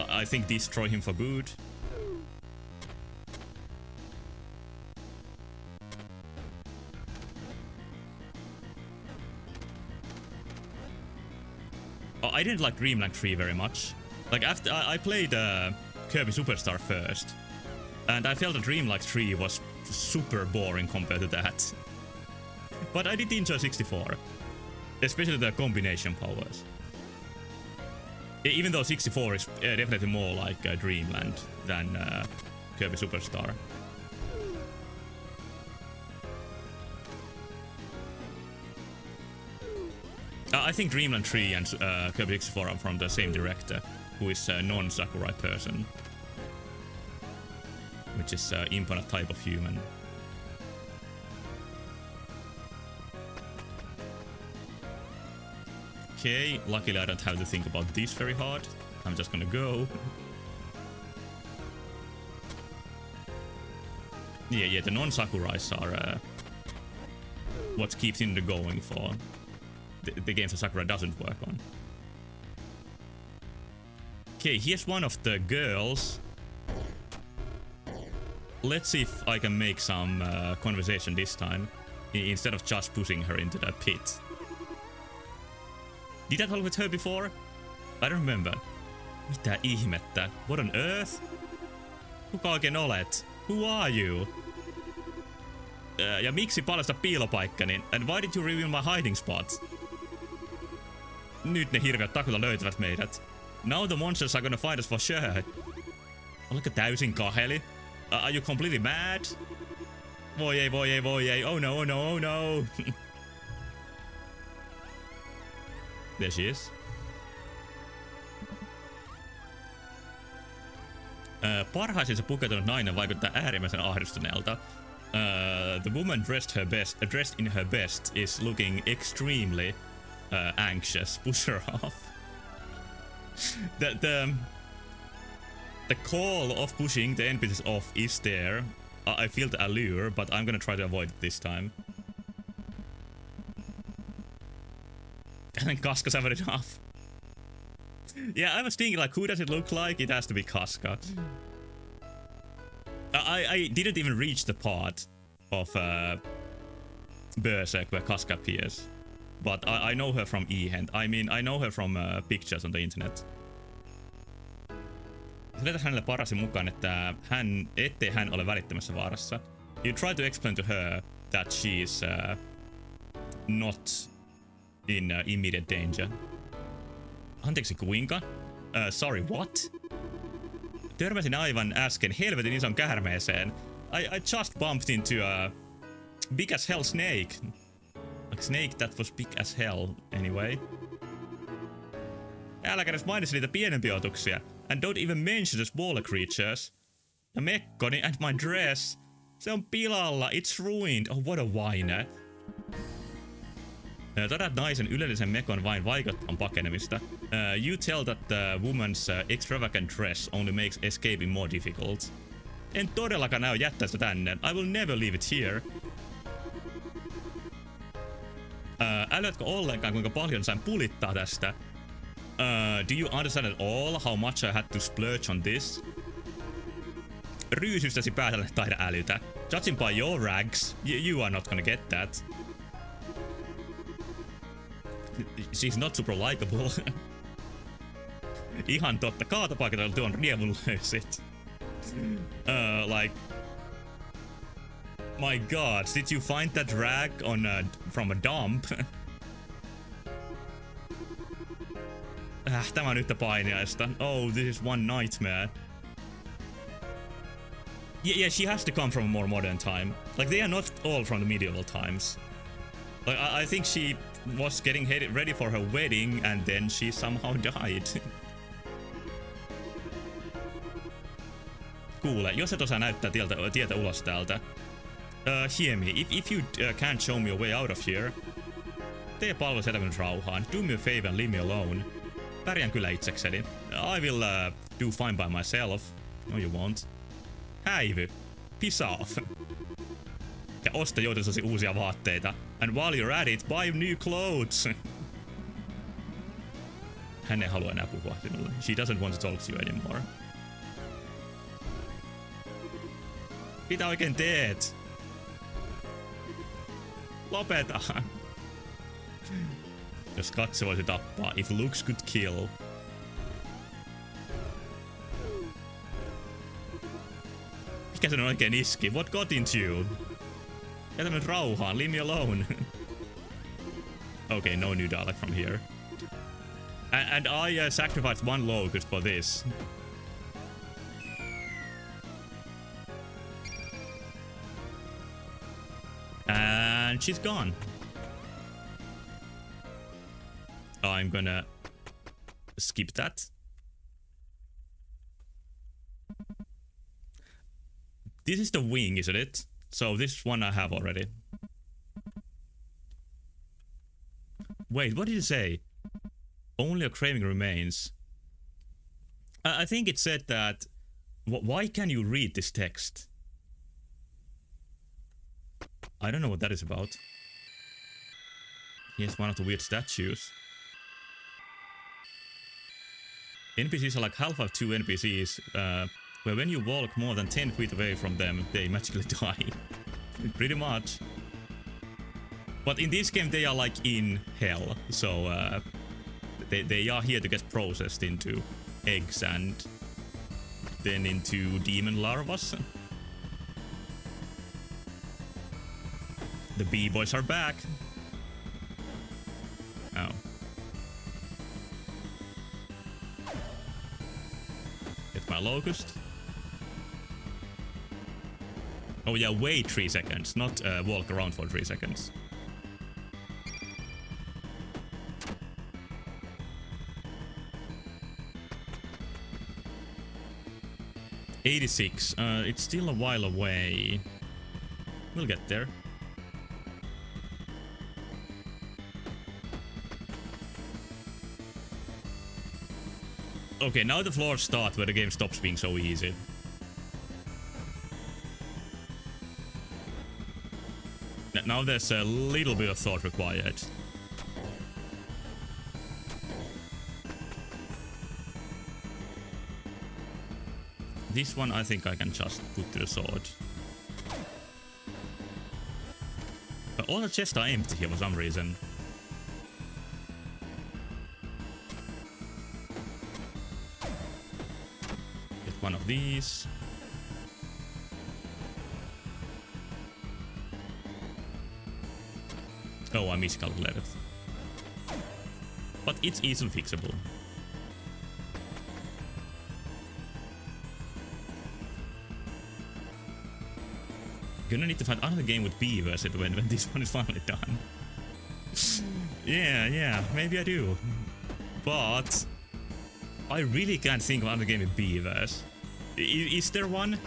I think, destroy him for good. I didn't like Dreamland 3 very much. Like, after I played Kirby Superstar first, and I felt that Dreamland 3 was super boring compared to that. But I did enjoy 64, especially the combination powers. Even though 64 is definitely more like Dreamland than Kirby Superstar. I think Dreamland 3 and Kirby 64 are from the same director, who is a non-Sakurai person. Which is an infinite type of human. Okay, luckily I don't have to think about this very hard. I'm just gonna go. Yeah, the non-Sakurais are what keeps Nintendo going for the games that Sakurai doesn't work on. Okay, here's one of the girls. Let's see if I can make some conversation this time, instead of just pushing her into that pit. Did I talk with her before? I don't remember. Mitä ihmettä? What on earth? Kuka oikein olet? Who are you? Ja miksi paljasta piilopaikkani? And why did you reveal my hiding spot? Nyt ne hirveät takulta löytävät meidät. Now the monsters are gonna find us for sure. Oletko täysin kaheli? Are you completely mad? Voi ei, voi ei, voi ei. Oh no, oh no, oh no. There she is. Parhaisiin se pukeutunut nainen vaikuttaa äärimmäisen ahdistuneelta. The woman dressed in her best is looking extremely anxious. Push her off. The call of pushing the NPCs off is there. I feel the allure, but I'm gonna try to avoid it this time. And then Casca severed it off. Yeah, I was thinking, like, who does it look like? It has to be Casca. I didn't even reach the part of Berserk where Casca appears. But I know her from E-Hand. I mean, I know her from pictures on the internet. Selitäs hänelle parasi mukaan, että ettei hän ole välittömässä vaarassa. You try to explain to her that she's not in immediate danger. Anteeksi, kuinka? Sorry, what? Törmäsin aivan äsken helvetin ison käärmeeseen. I just bumped into a big as hell snake. A snake that was big as hell, anyway. Älä edes mainitsi niitä pienempiä otuksia. And don't even mention the smaller creatures. Ja mekkoni and my dress. Se on pilalla. It's ruined. Oh, what a whiner. Todat naisen ylellisen mekon vain vaikuttaa pakenemista. You tell that the woman's extravagant dress only makes escaping more difficult. En todellakaan näy jättää sitä tänne. I will never leave it here. Älytkö ollenkaan kuinka paljon sain pulittaa tästä? Do you understand at all how much I had to splurge on this? Ryysystäsi päätellä taida älytä. Judging by your rags, you are not gonna get that. She's not super likable. Ihan totta. Kaatopaikalla tuon rievun löysit. Like... My god, did you find that rag from a dump? Tämä on yhtä painiaista. Oh, this is one nightmare. Yeah, she has to come from a more modern time. Like, they are not all from the medieval times. Like, I think she was getting ready for her wedding and then she somehow died. Kuule, jos et osaa näyttää tietä ulos täältä. Hear me, if you can't show me a way out of here, tee palvelus elämän rauhaan. Do me a favor and leave me alone. Pärjään kyllä itsekseni. I will do fine by myself. No you won't. Häivy. Piss off. Ja osta joutuisasi uusia vaatteita. And while you're at it, buy new clothes. Hän ei halua enää puhua sinulle. She doesn't want to talk to you anymore. Mitä oikein teet? Lopeta. Jos katse voisi tappaa. If looks could kill. Mikä sen oikein iski? What got into you? Jätä nyt rauhaan. Leave me alone. Okay, no new dialogue from here. And I sacrificed one locust for this. And she's gone. I'm gonna skip that. This is the wing, isn't it? So this one I have already. Wait, what did it say? Only a craving remains. I think it said that... Why can you read this text? I don't know what that is about. Here's one of the weird statues. NPCs are like half-life 2 NPCs, where when you walk more than 10 feet away from them, they magically die. Pretty much. But in this game, they are like in hell, so they are here to get processed into eggs and then into demon larvas. The B-boys are back. Oh. Get my locust. Oh yeah, wait 3 seconds, not walk around for 3 seconds. $86. It's still a while away. We'll get there. Okay, now the floors start where the game stops being so easy. Now there's a little bit of thought required. This one I think I can just put to the sword. But all the chests are empty here for some reason. Get one of these. Oh, I miscalculated. But it's easily fixable. Gonna need to find another game with beavers when this one is finally done. yeah, maybe I do. But I really can't think of another game with beavers. Is there one?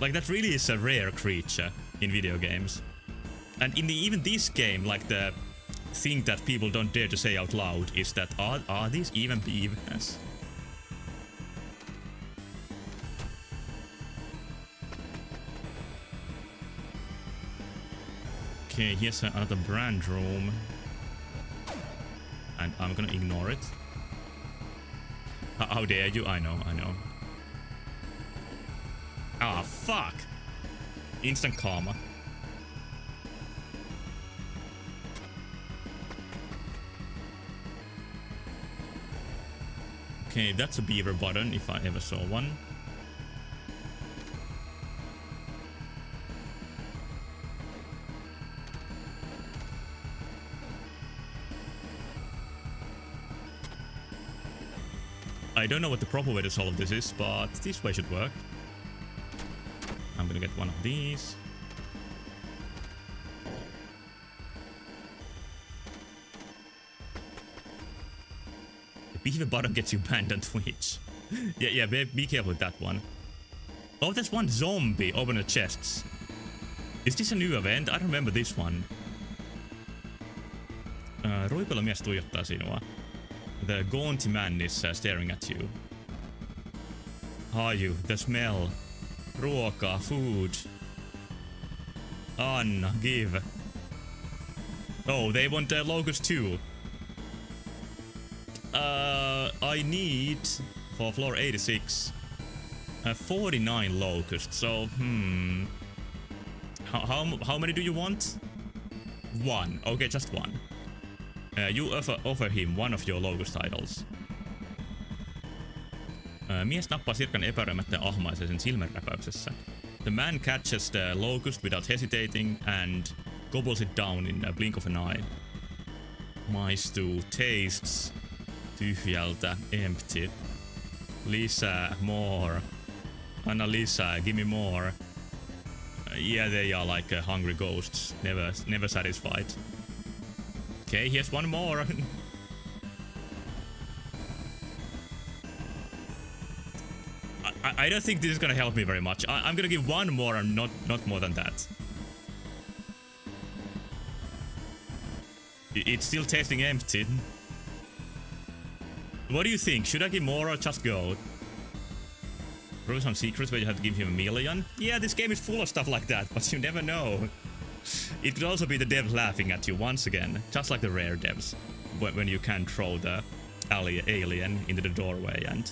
Like, that really is a rare creature in video games. And in even this game, like, the thing that people don't dare to say out loud is that are these even beavers? Okay, here's another brand room. And I'm gonna ignore it. How dare you? I know. Ah, fuck! Instant karma. Okay, that's a beaver button if I ever saw one. I don't know what the proper way to solve this is, but this way should work. I'm gonna get one of these. The beaver button gets you banned on Twitch. yeah, be careful with that one. Oh, there's one zombie open the chests. Is this a new event? I don't remember this one. Ruipalomies tuijottaa sinua. The gaunty man is staring at you. Haju, the smell. Ruoka, food. Anna, give. Oh, they want locust too. I need, for floor 86, 49 locusts, so, How many do you want? One. Okay, just one. You offer him one of your locust titles. Mies nappaa Sirkan epäröimättä ja ahmaisee sen silmänräpäyksessä. The man catches the locust without hesitating and gobbles it down in a blink of an eye. Maistuu, tastes tyhjältä, empty. Lisää, more. Anna lisää, give me more. Yeah, they are like hungry ghosts, never satisfied. Okay, here's one more. I don't think this is gonna help me very much. I'm gonna give one more and not more than that. It's still tasting empty. What do you think? Should I give more or just go? Probably some secrets where you have to give him a million? Yeah, this game is full of stuff like that, but you never know. It could also be the devs laughing at you once again, just like the rare devs, when you can throw the alien into the doorway and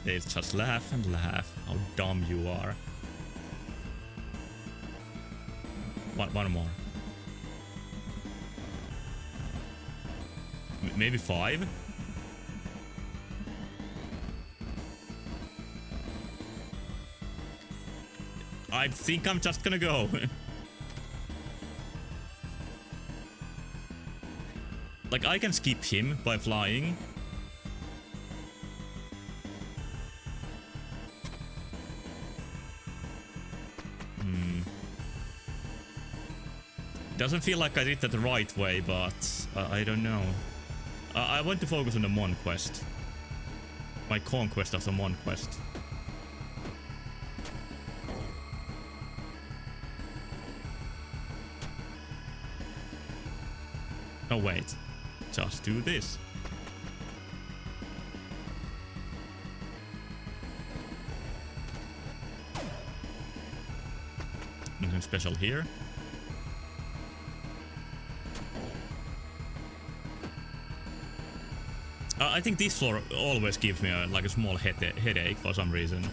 they just laugh and laugh how dumb you are. One more. Maybe 5? I think I'm just gonna go. Like, I can skip him by flying. Doesn't feel like I did that the right way, but I don't know. I want to focus on the Mon quest. My conquest of the Mon quest. Oh wait, just do this. Nothing special here. I think this floor always gives me like a small headache for some reason.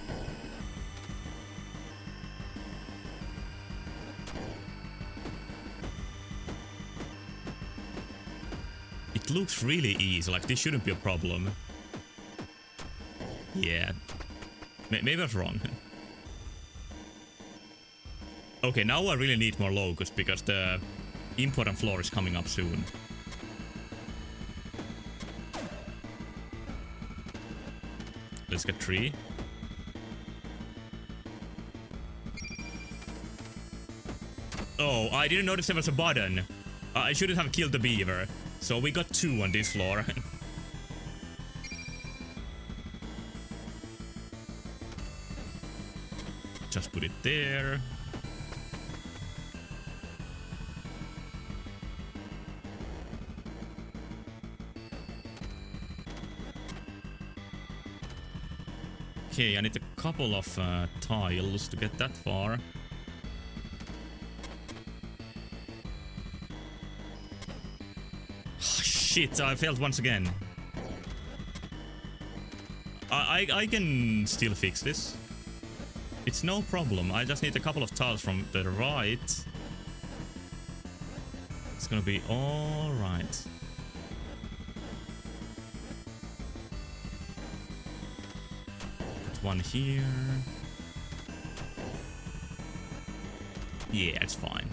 It looks really easy, like this shouldn't be a problem. Yeah. Maybe I was wrong. Okay, now I really need more locusts because the important floor is coming up soon. Let's get 3. Oh, I didn't notice there was a button. I shouldn't have killed the beaver. So we got 2 on this floor. Just put it there. Okay, I need a couple of tiles to get that far. Shit, I failed once again. I can still fix this. It's no problem. I just need a couple of tiles from the right. It's gonna be all right. Put one here. Yeah, it's fine.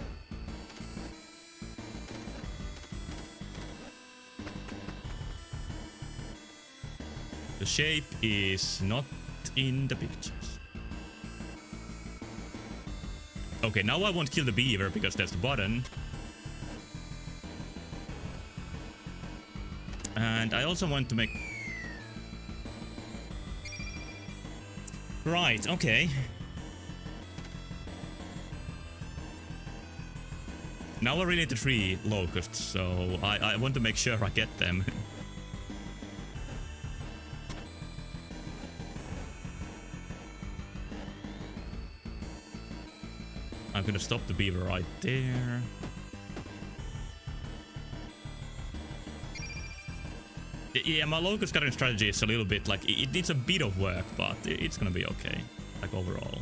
The shape is not in the pictures. Okay, now I won't kill the beaver because there's the button. And I also want to make... Right, okay. Now I really need the 3 locusts, so I want to make sure I get them. I'm gonna stop the beaver right there. Yeah, my locust gathering strategy is a little bit like it needs a bit of work, but it's gonna be okay, like overall.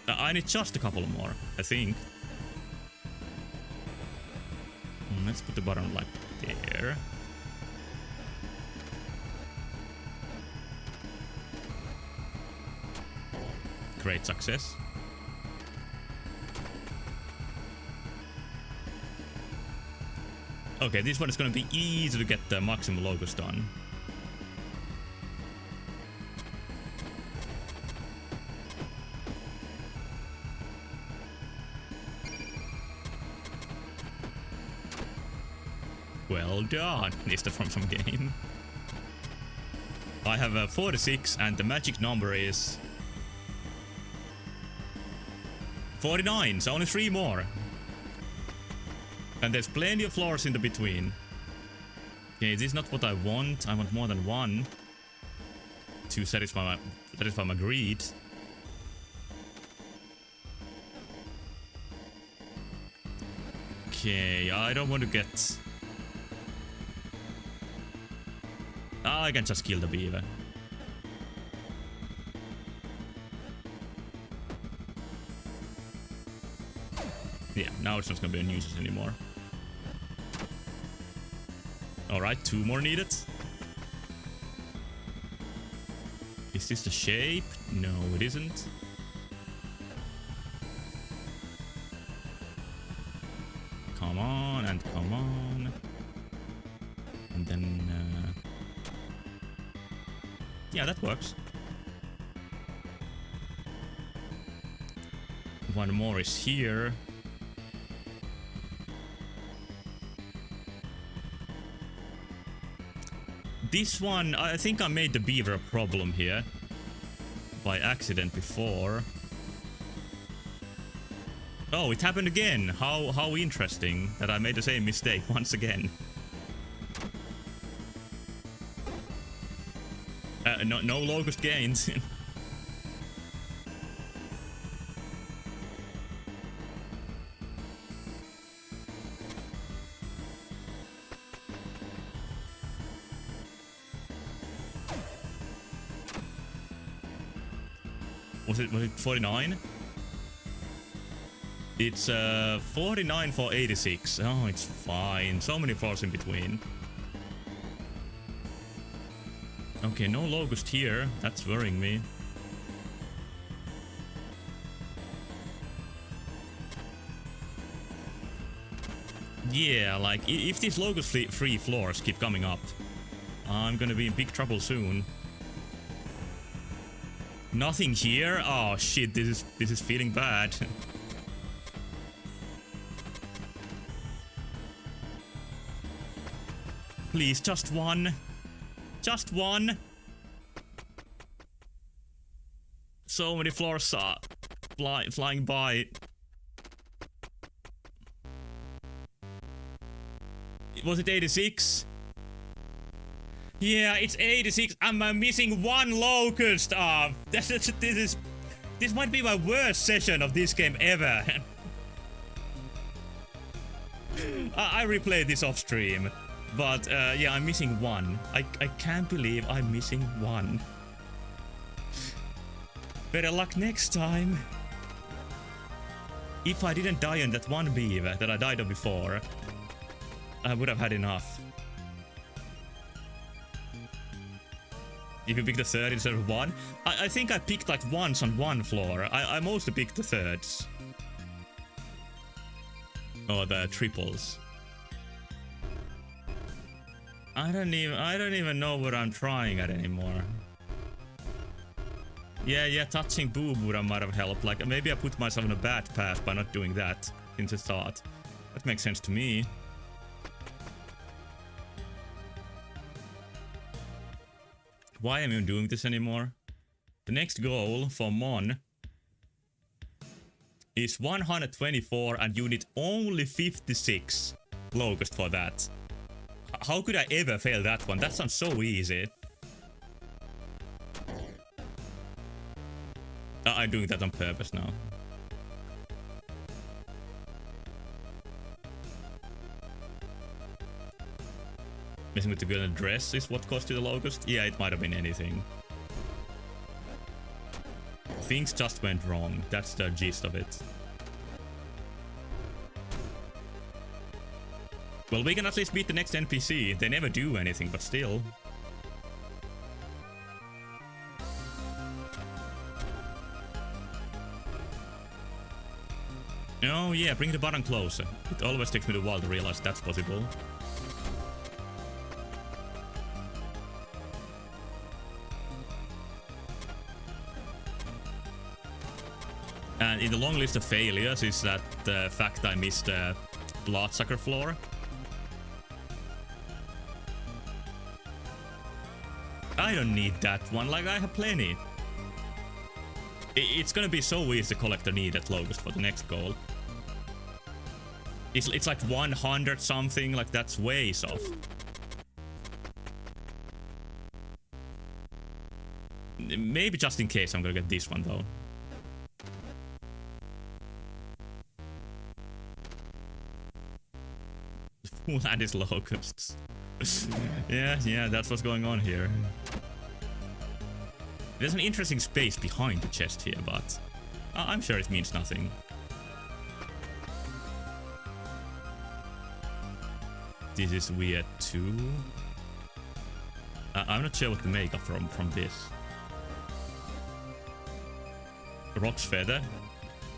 I need just a couple more, I think. Let's put the button like there. Great success. Okay, this one is going to be easy to get the maximum locust done. Well done, Mr. from some game. I have a 46 and the magic number is 49, so only 3 more. And there's plenty of floors in the between. Okay, this is not what I want. I want more than 1 to satisfy my greed. Okay, I don't want to get... I can just kill the beaver. Yeah, now it's not gonna be a nuisance anymore. Alright, 2 more needed. Is Is this the shape? No, it isn't. Come on and come on. And then... yeah, that works. One more is here. This one, I think I made the beaver a problem here. By accident before. Oh, it happened again. How interesting that I made the same mistake once again. No locust gains. Was it 49? It's 49 for 86. Oh, it's fine. So many floors in between. Okay, no locust here. That's worrying me. Yeah, like, if these locust-free floors keep coming up, I'm gonna be in big trouble soon. Nothing here? Oh shit, this is feeling bad. Please, just one. Just one. So many floors are flying by. Was it 86? Yeah, it's 86. I'm missing one locust. This might be my worst session of this game ever. I replayed this off stream, but yeah, I'm missing one. I can't believe I'm missing one. Better luck next time. If I didn't die on that one beaver that I died on before, I would have had enough. If you pick the third instead of one, I think I picked like once on one floor. I mostly picked the thirds. Or the triples. I don't even know what I'm trying at anymore. Yeah, touching boob might have helped. Like, maybe I put myself on a bad path by not doing that since the start. That makes sense to me. Why am I even doing this anymore? The next goal for Mon is 124 and you need only 56 locust for that. How could I ever fail that one? That sounds so easy. I'm doing that on purpose now. Messing with the girl in a dress is what cost you the locust? Yeah, it might have been anything. Things just went wrong. That's the gist of it. Well, we can at least beat the next NPC. They never do anything, but still. Oh yeah, bring the button closer. It always takes me a while to realize that's possible. And in the long list of failures is that the fact I missed the bloodsucker floor. I don't need that one, like I have plenty. It's gonna be so easy to collect the needed locust for the next goal. It's like 100 something, like that's way off. Maybe just in case I'm gonna get this one though. Full land is locusts. Yeah, that's what's going on here. There's an interesting space behind the chest here, but I'm sure it means nothing. This is weird too. I'm not sure what to make up from this. Rock's Feather.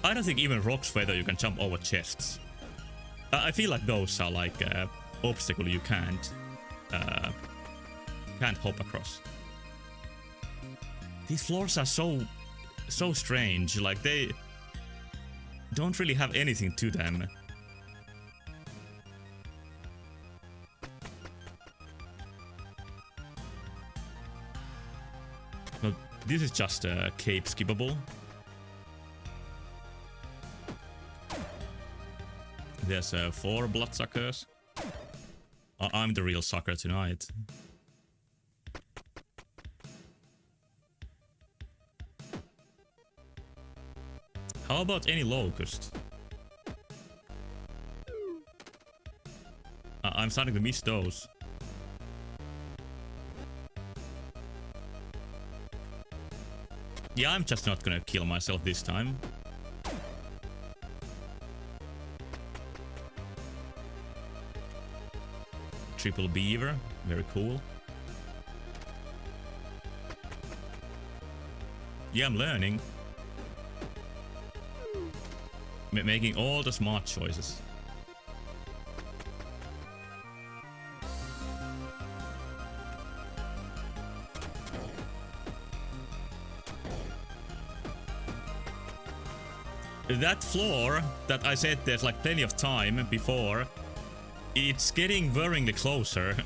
I don't think even Rock's Feather you can jump over chests. I feel like those are like obstacle you can't hop across. These floors are so strange. Like they don't really have anything to them. But this is just a cape skippable. There's 4 bloodsuckers. I'm the real sucker tonight. How about any locust? I'm starting to miss those. Yeah, I'm just not gonna kill myself this time. Triple beaver, very cool. Yeah, I'm learning. Making all the smart choices. That floor that I said there's like plenty of time before, it's getting worryingly closer.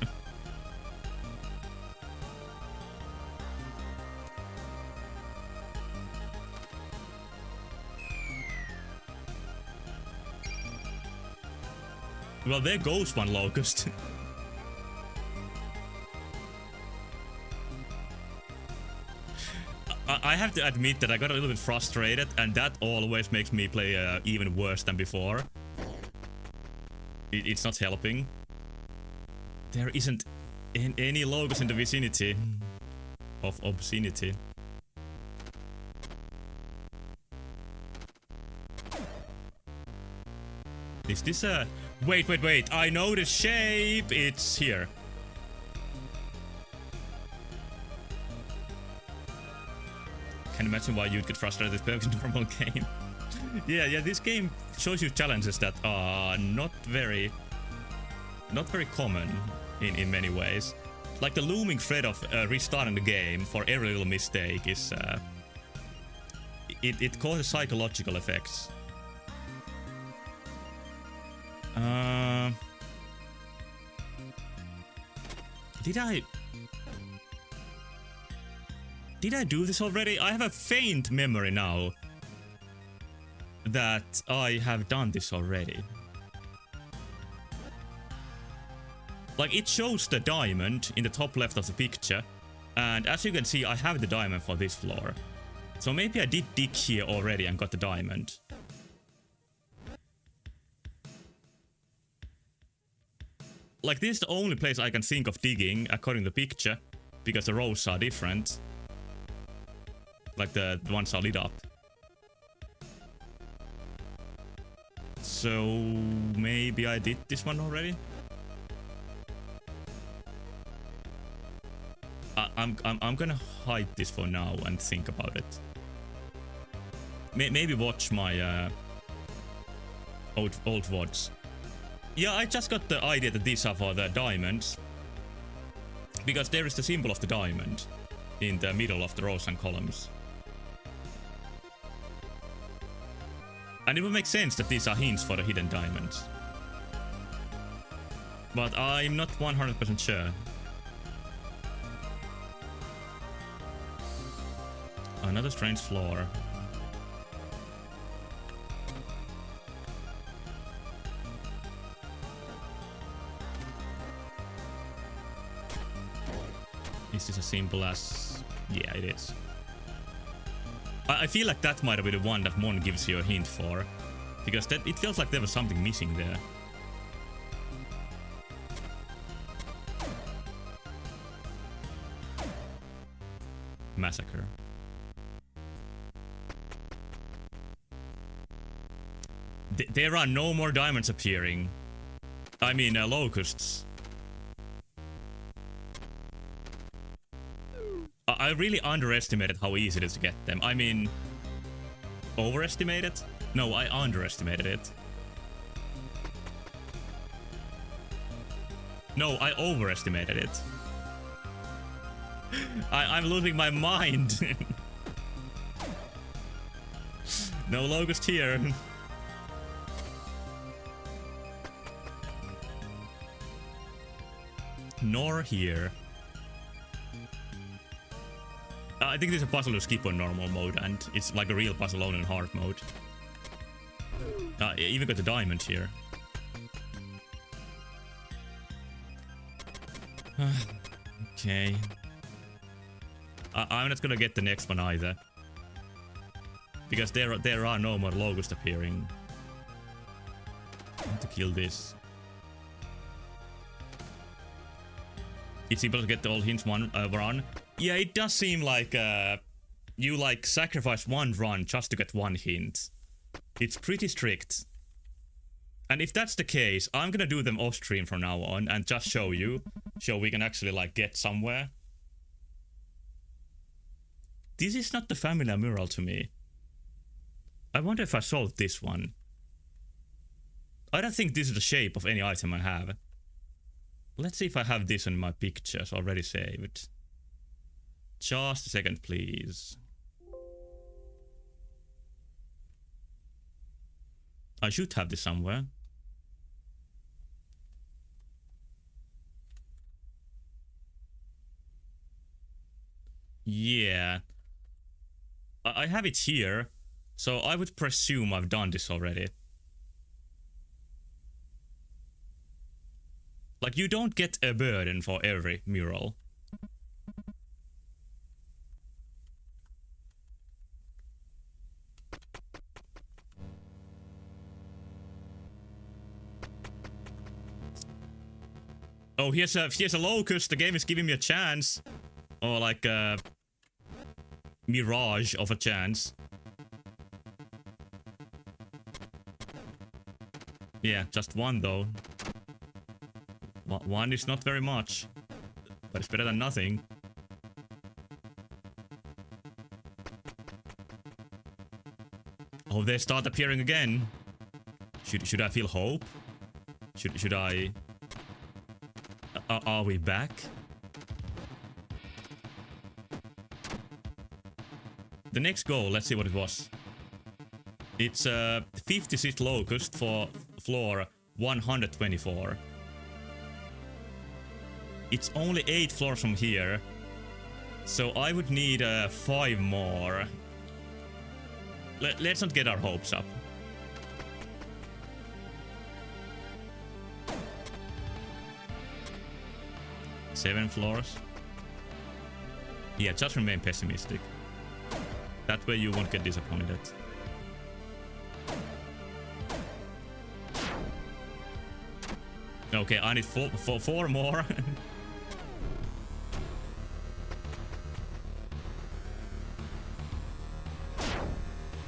Well, there goes one locust. I have to admit that I got a little bit frustrated, and that always makes me play even worse than before. It's not helping. There isn't any locust in the vicinity of obscenity. Is this a... Wait, I know the shape! It's here. Can imagine why you'd get frustrated with bugs in a normal game. yeah, this game shows you challenges that are not very common in many ways. Like the looming threat of restarting the game for every little mistake is... it causes psychological effects. Did I do this already? I have a faint memory now that I have done this already. Like, it shows the diamond in the top left of the picture, and as you can see, I have the diamond for this floor. So maybe I did dig here already and got the diamond. Like, this is the only place I can think of digging according to the picture, because the rows are different. Like the ones are lit up. So maybe I did this one already. I'm gonna hide this for now and think about it. Maybe watch my old VODs. Yeah, I just got the idea that these are for the diamonds, because there is the symbol of the diamond in the middle of the rows and columns. And it would make sense that these are hints for the hidden diamonds. But I'm not 100% sure. Another strange floor. Is this as simple as... Yeah, it is. I feel like that might have been the one that Mon gives you a hint for, because that it feels like there was something missing there. Massacre. There are no more diamonds appearing. I mean, locusts. I really underestimated how easy it is to get them. I mean, overestimated? No, I underestimated it. No, I overestimated it. I'm losing my mind. No locust here. Nor here. I think there's a puzzle to skip on normal mode, and it's like a real puzzle on in hard mode. Even got the diamond here. Okay. I'm not gonna get the next one either. Because there are no more locusts appearing. I want to kill this. It's able to get all hints one run. Yeah, it does seem like you like sacrifice one run just to get one hint. It's pretty strict. And if that's the case, I'm gonna do them off stream from now on and just show you, so we can actually like get somewhere. This is not the familiar mural to me. I wonder if I solved this one. I don't think this is the shape of any item I have. Let's see if I have this in my pictures already saved. Just a second, please. I should have this somewhere. Yeah. I have it here, so I would presume I've done this already. Like, you don't get a burden for every mural. Oh, here's a locust. The game is giving me a chance. Or like a mirage of a chance. Yeah, just one though. One is not very much, but it's better than nothing. Oh, they start appearing again. Should I feel hope? Should I? Are we back? The next goal, let's see what it was. It's 56 locust for floor 124. It's only 8 floors from here, so I would need 5 more. Let's not get our hopes up. Seven floors. Yeah, just remain pessimistic. That way you won't get disappointed. Okay, I need four more.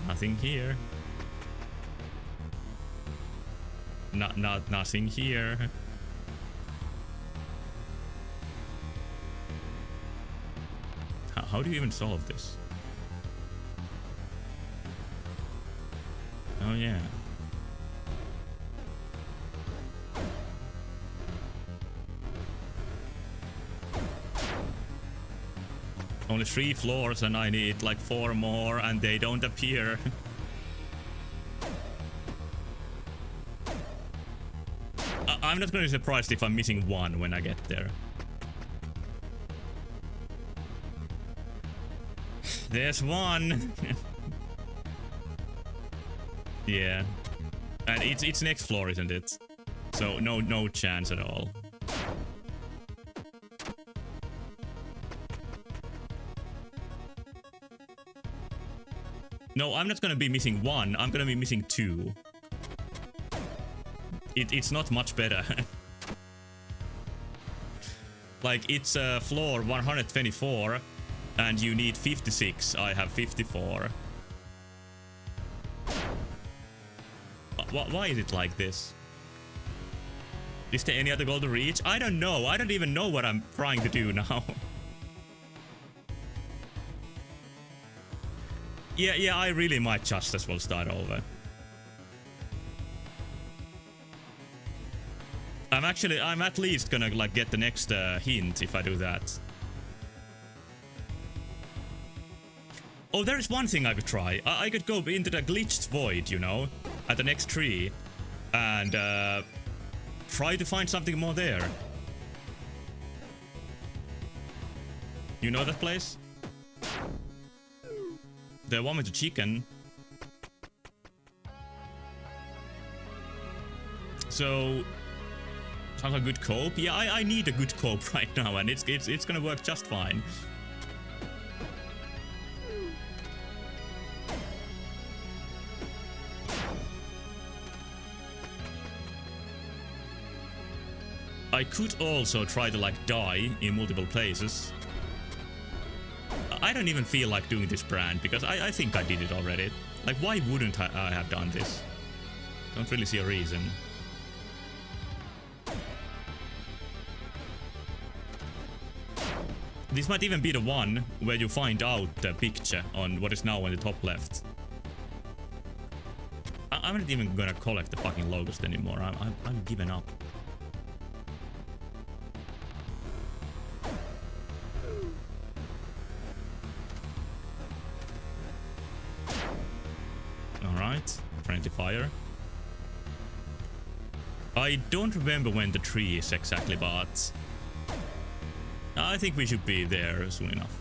Nothing here. Nothing here. How do you even solve this? Oh yeah. Only 3 floors and I need like 4 more and they don't appear. I'm not gonna be surprised if I'm missing 1 when I get there. There's 1. Yeah. And it's next floor, isn't it? So no chance at all. No, I'm not gonna be missing 1, I'm gonna be missing 2. It's not much better. Like, it's floor 124, and you need 56, I have 54. Why is it like this? Is there any other goal to reach? I don't know, I don't even know what I'm trying to do now. Yeah, I really might just as well start over. I'm at least gonna like get the next hint if I do that. Oh, there is one thing I could try. I could go into the glitched void, you know, at the next tree, and try to find something more there. You know that place? The one with the chicken. So, sounds like a good cope. Yeah, I need a good cope right now, and it's gonna work just fine. I could also try to like die in multiple places. I don't even feel like doing this brand because I think I did it already. Like, why wouldn't I have done this? Don't really see a reason. This might even be the one where you find out the picture on what is now on the top left. I'm not even gonna collect the fucking locust anymore. I'm giving up. Alright, friendly fire. I don't remember when the tree is exactly, but I think we should be there soon enough.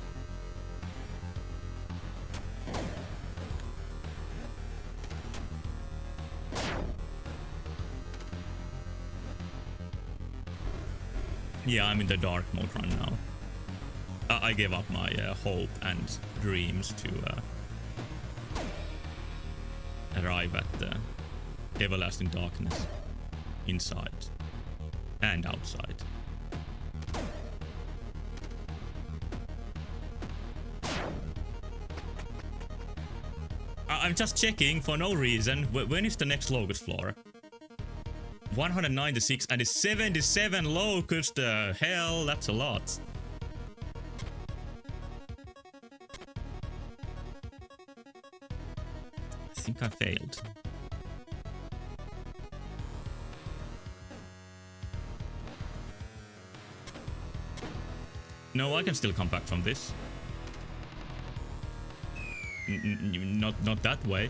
Yeah, I'm in the dark mode right now. I gave up my hope and dreams to arrive at the everlasting darkness inside and outside. I'm just checking for no reason. When is the next locust floor? 196 and 77 locusts. Hell, that's a lot. I think I failed. No, I can still come back from this. Not that way.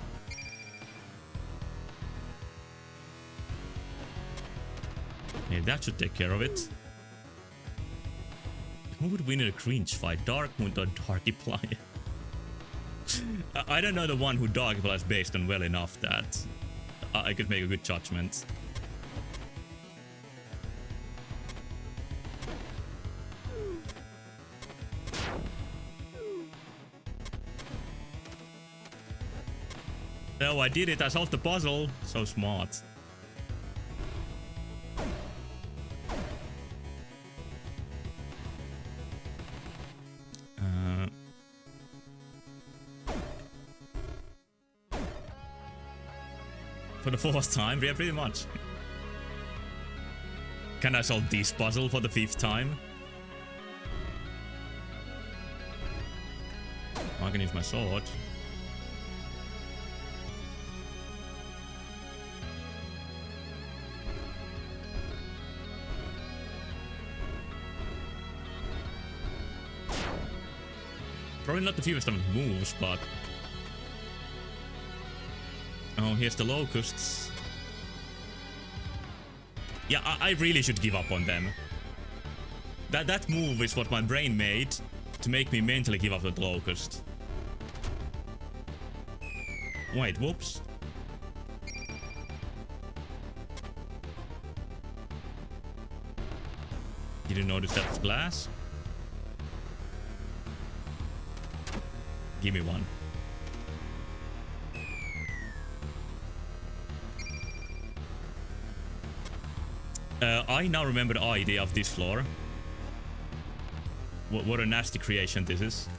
Yeah, that should take care of it. Who would win in a cringe fight? Darkmoon or Darkiplier? I don't know the one who Darkiplier is based on well enough that I could make a good judgment. No, I did it. I solved the puzzle. So smart. For the fourth time? Yeah, pretty much. Can I solve this puzzle for the fifth time? I can use my sword. Probably not the fewest of moves, but... Oh, here's the locusts. Yeah, I really should give up on them. That move is what my brain made to make me mentally give up on the locust. Wait, whoops. Didn't notice that was glass? Give me one. I now remember the idea of this floor. What a nasty creation this is.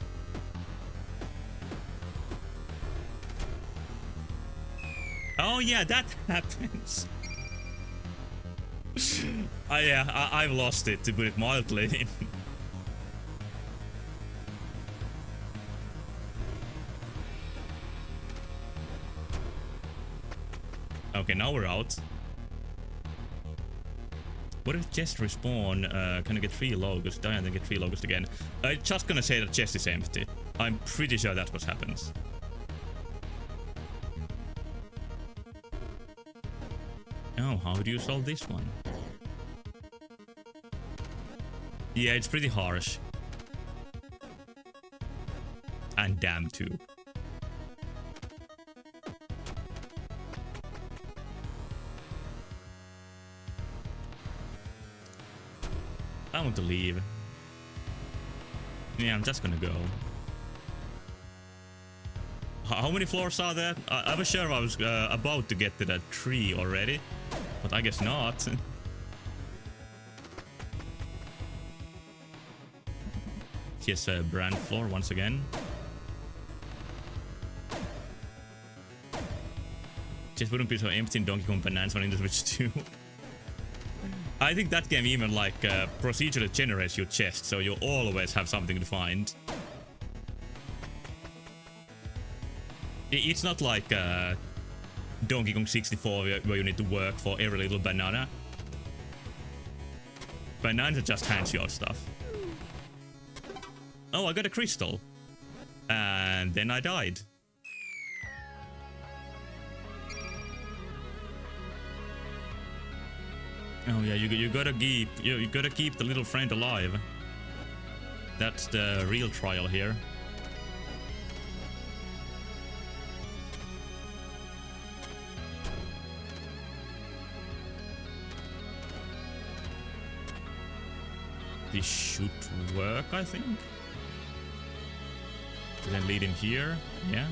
Oh yeah, that happens. I've lost it, to put it mildly. Okay, now we're out. What if chest respawn? Can I get 3 logos? Die and then get 3 logos again. I'm just gonna say that chest is empty. I'm pretty sure that's what happens. Oh, how do you solve this one? Yeah, it's pretty harsh. And damn too. I want to leave. Yeah, I'm just gonna go. How many floors are there? I was sure I was about to get to that tree already, but I guess not. Here's a brand floor once again. Just wouldn't be so empty in Donkey Kong Bananas on Nintendo Switch 2. I think that game even like procedurally generates your chest, so you always have something to find. It's not like Donkey Kong 64 where you need to work for every little banana. Bananas just hands you out stuff. Oh, I got a crystal. And then I died. Oh yeah, you gotta keep the little friend alive. That's the real trial here. This should work, I think. Then lead him here, yeah.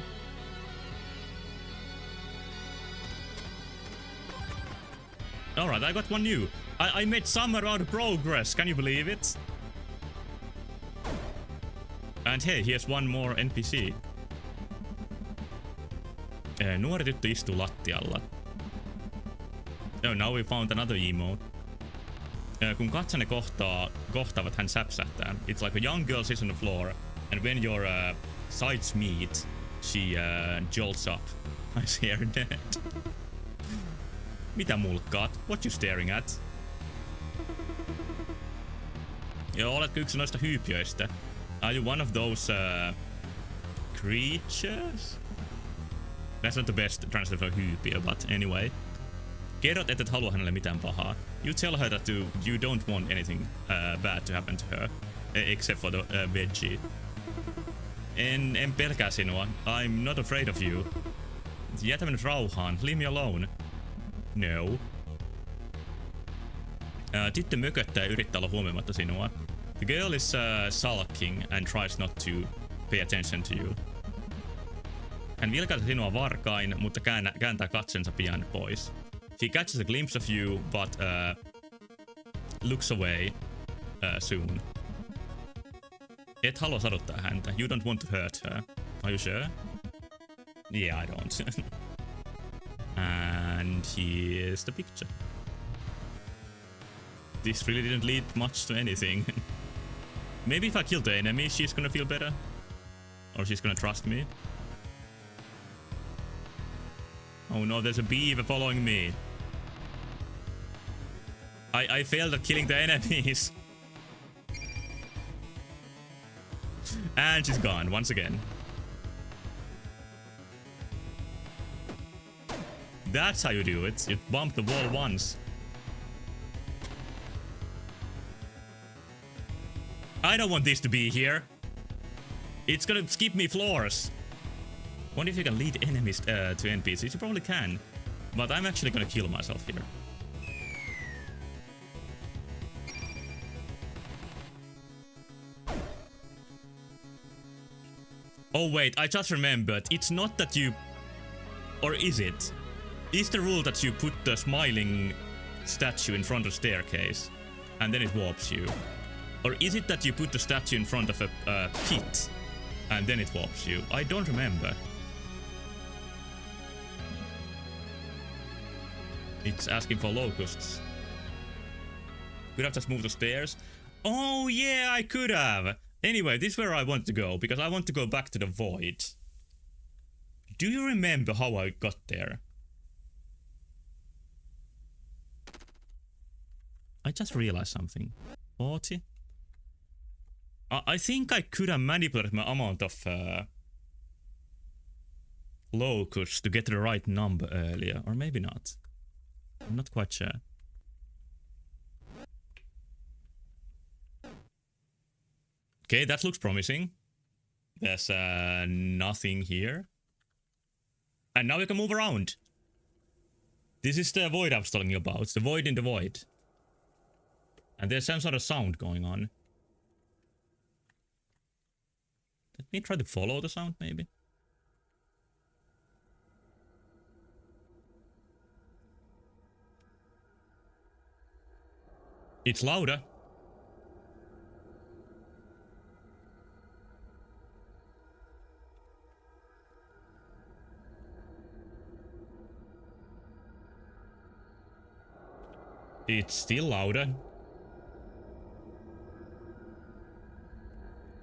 Alright, I got one new. I made some around progress, can you believe it? And hey, here's one more NPC. Nuori tyttö istuu lattialla. Oh, now we found another emote. Kun katsane kohtaavat, hän säpsähtää. It's like a young girl sits on the floor, and when your sides meet, she jolts up. I see her dead. Mitä mulkkaat? What you staring at? Joo, oletko yksi noista hyypiöistä? Are you one of those creatures? That's not the best translation for hyypiö, but anyway. Kerrot, et halua hänelle mitään pahaa. You tell her that you don't want anything bad to happen to her, except for the veggie. En pelkää sinua. I'm not afraid of you. Jätä minut rauhaan. Leave me alone. No. Tyttö mököttää ja yrittää olla huomioimatta sinua. The girl is sulking and tries not to pay attention to you. Hän vilkaisee sinua varkain, mutta kääntää katsensa pian pois. She catches a glimpse of you, but looks away soon. Et halua saduttaa häntä. You don't want to hurt her. Are you sure? Yeah, I don't. And here's the picture. This really didn't lead much to anything. Maybe if I kill the enemy, she's gonna feel better. Or she's gonna trust me. Oh no, there's a beaver following me. I failed at killing the enemies. And she's gone once again. That's how you do it. You bump the wall once. I don't want this to be here. It's gonna skip me floors. Wonder if you can lead enemies to NPCs. You probably can. But I'm actually gonna kill myself here. Oh wait, I just remembered. It's not that you... Or is it? Is the rule that you put the smiling statue in front of the staircase and then it warps you? Or is it that you put the statue in front of a pit and then it warps you? I don't remember. It's asking for locusts. Could have just moved the stairs. Oh yeah, I could have. Anyway, this is where I want to go, because I want to go back to the void. Do you remember how I got there? I just realized something. 40? I think I could have manipulated my amount of locus to get the right number earlier. Or maybe not. I'm not quite sure. Okay, that looks promising. There's nothing here. And now we can move around. This is the void I was telling you about. It's the void in the void. And there's some sort of sound going on. Let me try to follow the sound, maybe. It's louder. It's still louder.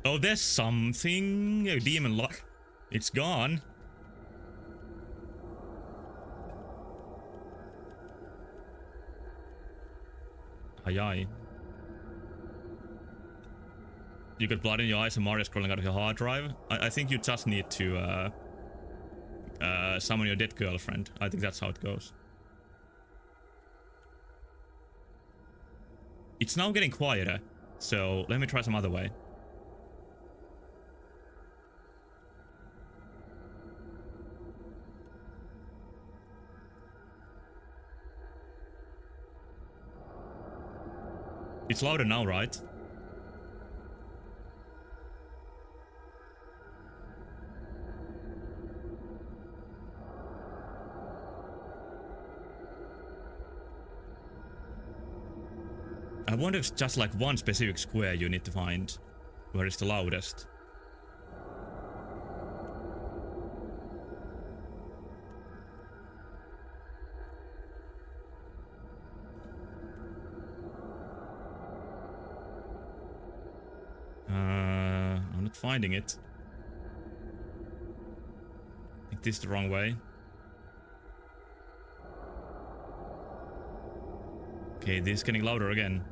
Oh, there's something. A demon lock. It's gone. Aye aye. You got blood in your eyes and Mario scrolling out of your hard drive. I think you just need to summon your dead girlfriend. I think that's how it goes. It's now getting quieter, so let me try some other way. It's louder now, right? I wonder if it's just like one specific square you need to find where it's the loudest. I'm not finding it. I think this is the wrong way. Okay, this is getting louder again.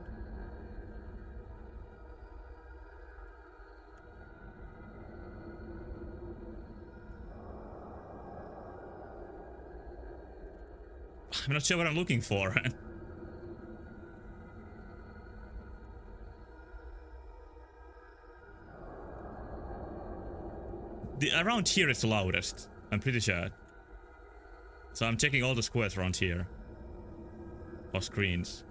I'm not sure what I'm looking for. Around here it's the loudest, I'm pretty sure. So I'm checking all the squares around here. Or screens.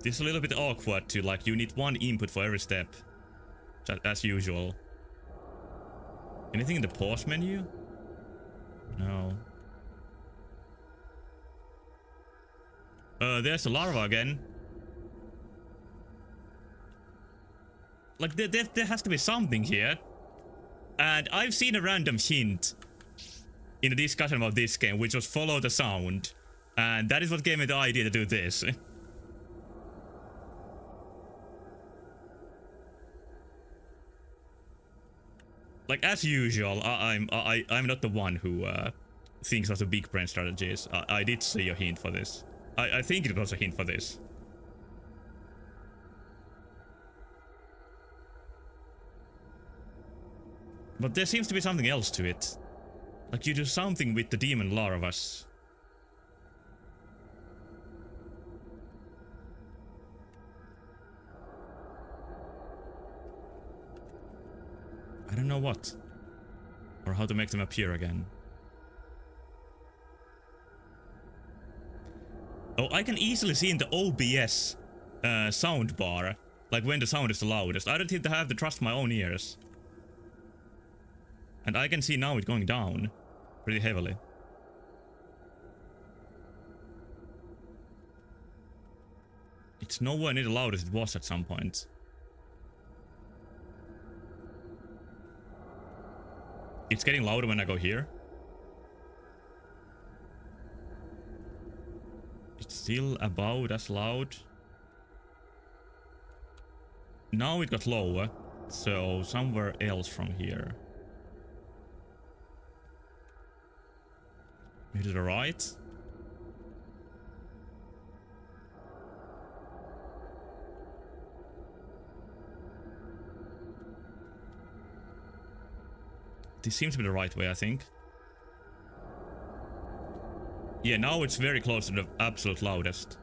This is a little bit awkward too, like you need one input for every step. Just as usual. Anything in the pause menu? No. There's a larva again. Like, there has to be something here. And I've seen a random hint in a discussion about this game, which was follow the sound. And that is what gave me the idea to do this. Like, as usual, I'm not the one who thinks of the big brain strategies. I did see a hint for this. I think it was a hint for this. But there seems to be something else to it. Like you do something with the demon larvas. I don't know what. Or how to make them appear again. Oh, I can easily see in the OBS sound bar, like when the sound is the loudest. I don't need to have to trust my own ears. And I can see now it going down pretty heavily. It's nowhere near the loudest it was at some point. It's getting louder when I go here. It's still about as loud. Now it got lower, so somewhere else from here. Maybe to the right? This seems to be the right way, I think. Yeah, now it's very close to the absolute loudest.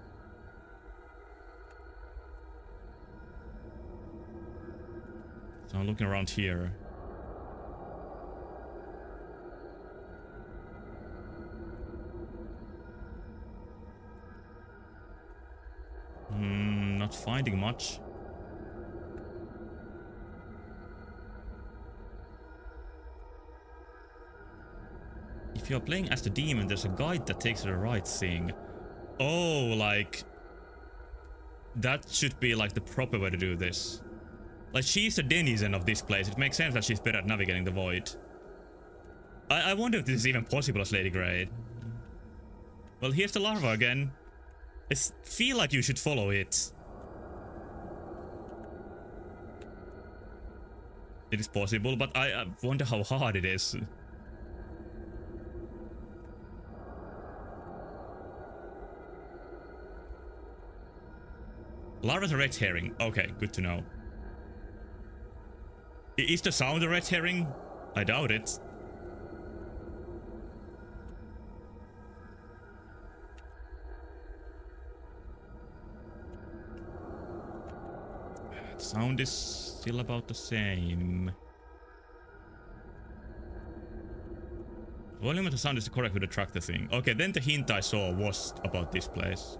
So I'm looking around here. Not finding much. If you're playing as the demon, there's a guide that takes you to the right thing. Oh, like... that should be like the proper way to do this. Like, she's the denizen of this place. It makes sense that she's better at navigating the void. I wonder if this is even possible as Lady Grey. Well, here's the larva again. I feel like you should follow it. It is possible, but I wonder how hard it is. Larva's a red herring. Okay, good to know. Is the sound a red herring? I doubt it. The sound is still about the same. Volume of the sound is correct with the tractor thing. Okay, then the hint I saw was about this place.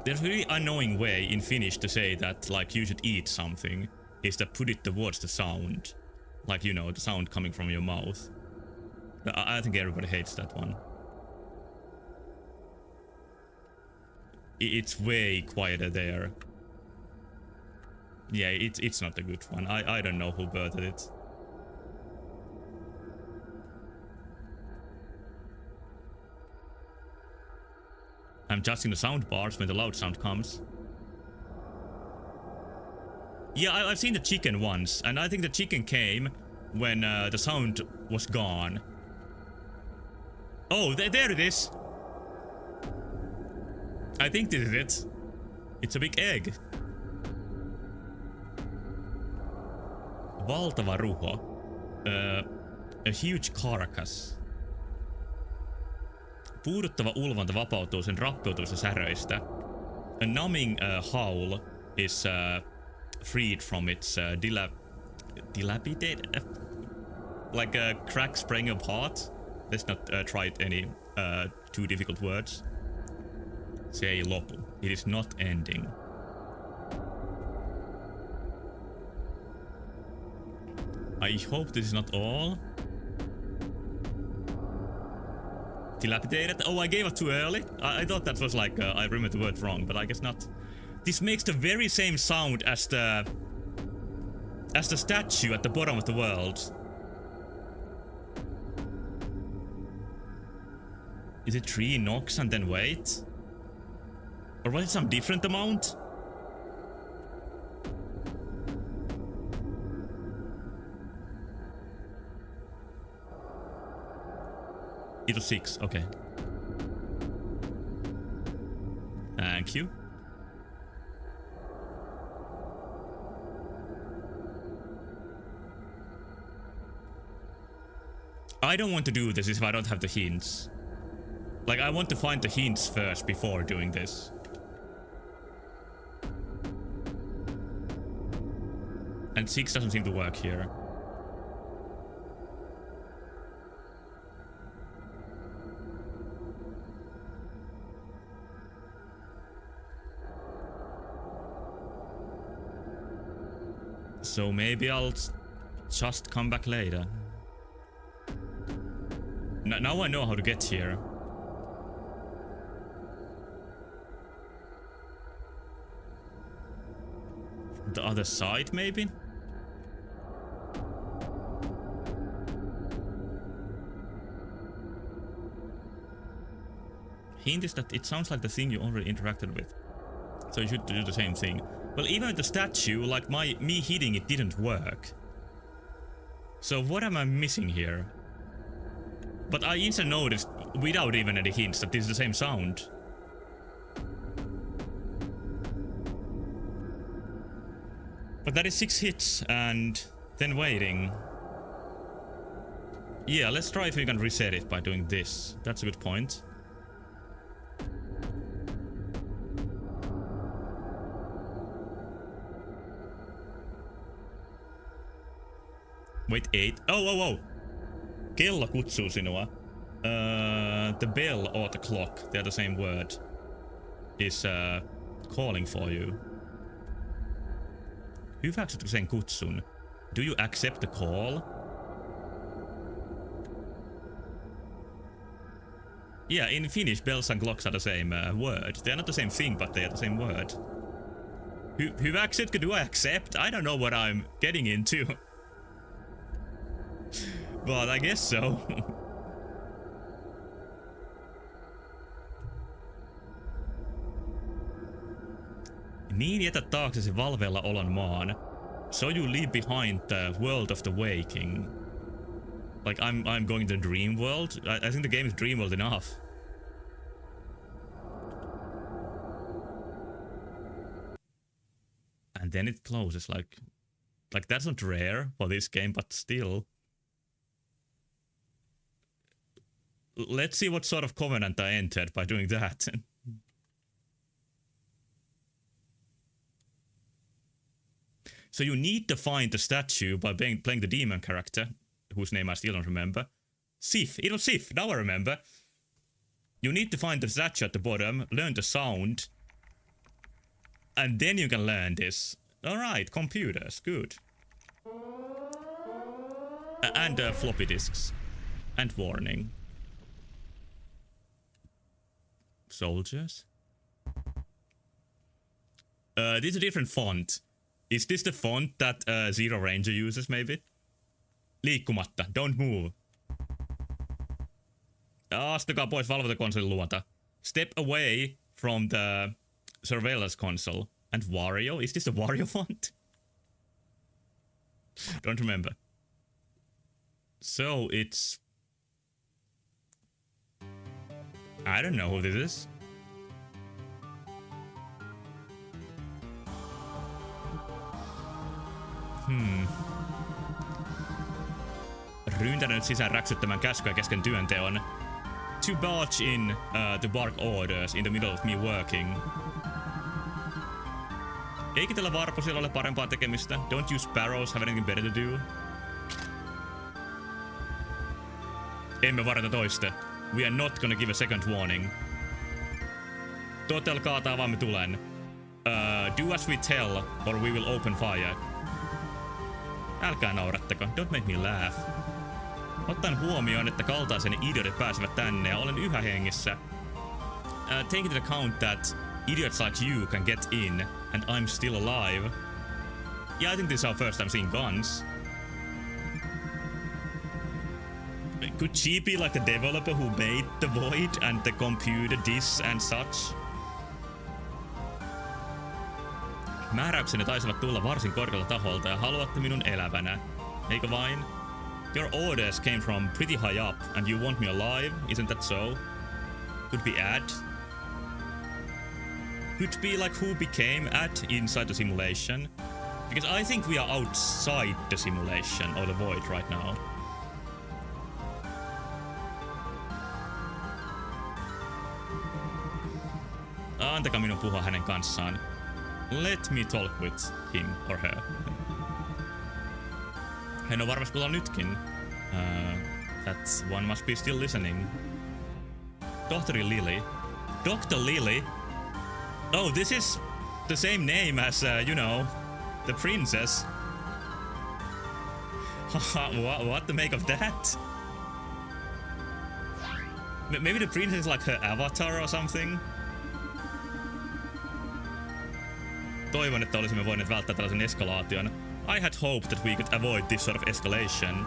There's a really annoying way in Finnish to say that, like, you should eat something, is to put it towards the sound. Like, you know, the sound coming from your mouth. I think everybody hates that one. It's way quieter there. Yeah, it's not a good one. I don't know who birthed it. I'm adjusting the sound bars when the loud sound comes. Yeah, I've seen the chicken once, and I think the chicken came when the sound was gone. Oh, there it is! I think this is it. It's a big egg. Valtava ruho. A huge carcass. Puuduttava ulvonta vapautuu sen rappeutuvista säröistä. A numbing howl is freed from its dilapidated, like a crack spraying apart. Let's not try any too difficult words. Se ei lopu. It is not ending. I hope this is not all. Dilapidated. Oh, I gave it too early. I thought that was like I remembered the word wrong, but I guess not. This makes the very same sound as the statue at the bottom of the world. Is it 3 knocks and then wait? Or was it some different amount? It was 6, okay. Thank you. I don't want to do this if I don't have the hints. Like, I want to find the hints first before doing this. And 6 doesn't seem to work here. So maybe I'll just come back later. Now I know how to get here. The other side, maybe? Hint is that it sounds like the thing you already interacted with. So you should do the same thing. Well, even with the statue, like me hitting it didn't work. So what am I missing here? But I instantly noticed, without even any hints, that this is the same sound. But that is 6 hits, and then waiting. Yeah, let's try if we can reset it by doing this. That's a good point. Wait, 8. Oh! Kello kutsuu sinua. The bell or the clock, they're the same word, is calling for you. Hyväksytkö sen kutsun? Do you accept the call? Yeah, in Finnish, bells and clocks are the same word. They're not the same thing, but they are the same word. Hyväksytkö? Do I accept? I don't know what I'm getting into. But I guess so. Niin jätät taaksesi valveilla olon maan. So you leave behind the world of the waking. Like I'm going to the dream world. I think the game is dream world enough. And then it closes like that's not rare for this game, but still. Let's see what sort of covenant I entered by doing that. So you need to find the statue by playing the demon character, whose name I still don't remember. Sif. It was Sif. Now I remember. You need to find the statue at the bottom, learn the sound, and then you can learn this. Alright, computers. Good. And floppy disks. And warning. Soldiers. This is a different font. Is this the font that Zero Ranger uses, maybe? Liikkumatta. Don't move. Astukaa pois valvontakonsolin luota. Step away from the surveillance console. And Wario? Is this the Wario font? Don't remember. So it's... I don't know who this is. Ryyntänyt sisään räksyttämään käskyä kesken työnteon. To barge in the bark orders in the middle of me working. Eikö tällä varpusilla ole parempaa tekemistä? Don't you sparrows have anything better to do? Emme varata toista. We are not gonna give a second warning. Totel kaataa vaan me tulen. Do as we tell, or we will open fire. Älkää naurattako. Don't make me laugh. Ottaen huomioon, että kaltaiseni idiotit pääsevät tänne ja olen yhä hengissä. Take into account that idiots like you can get in, and I'm still alive. Yeah, I think this is our first time seeing guns. Could she be like the developer who made the Void and the computer this and such? Määräykseni taisivat tulla varsin korkealta taholta ja haluatte minun elävänä. Eikö vain? Your orders came from pretty high up and you want me alive, isn't that so? Could be Ad. Could be like who became Ad inside the simulation. Because I think we are outside the simulation or the Void right now. Antakaa minun puhua hänen kanssaan. Let me talk with him or her. Hän on varmasti kuulla nytkin. That one must be still listening. Tohtori Lily. Dr. Lily? Oh, this is the same name as, you know, the princess. What to make of that? Maybe the princess is like her avatar or something? Toivon, että olisimme voineet välttää tällaisen eskalaation. I had hoped that we could avoid this sort of escalation.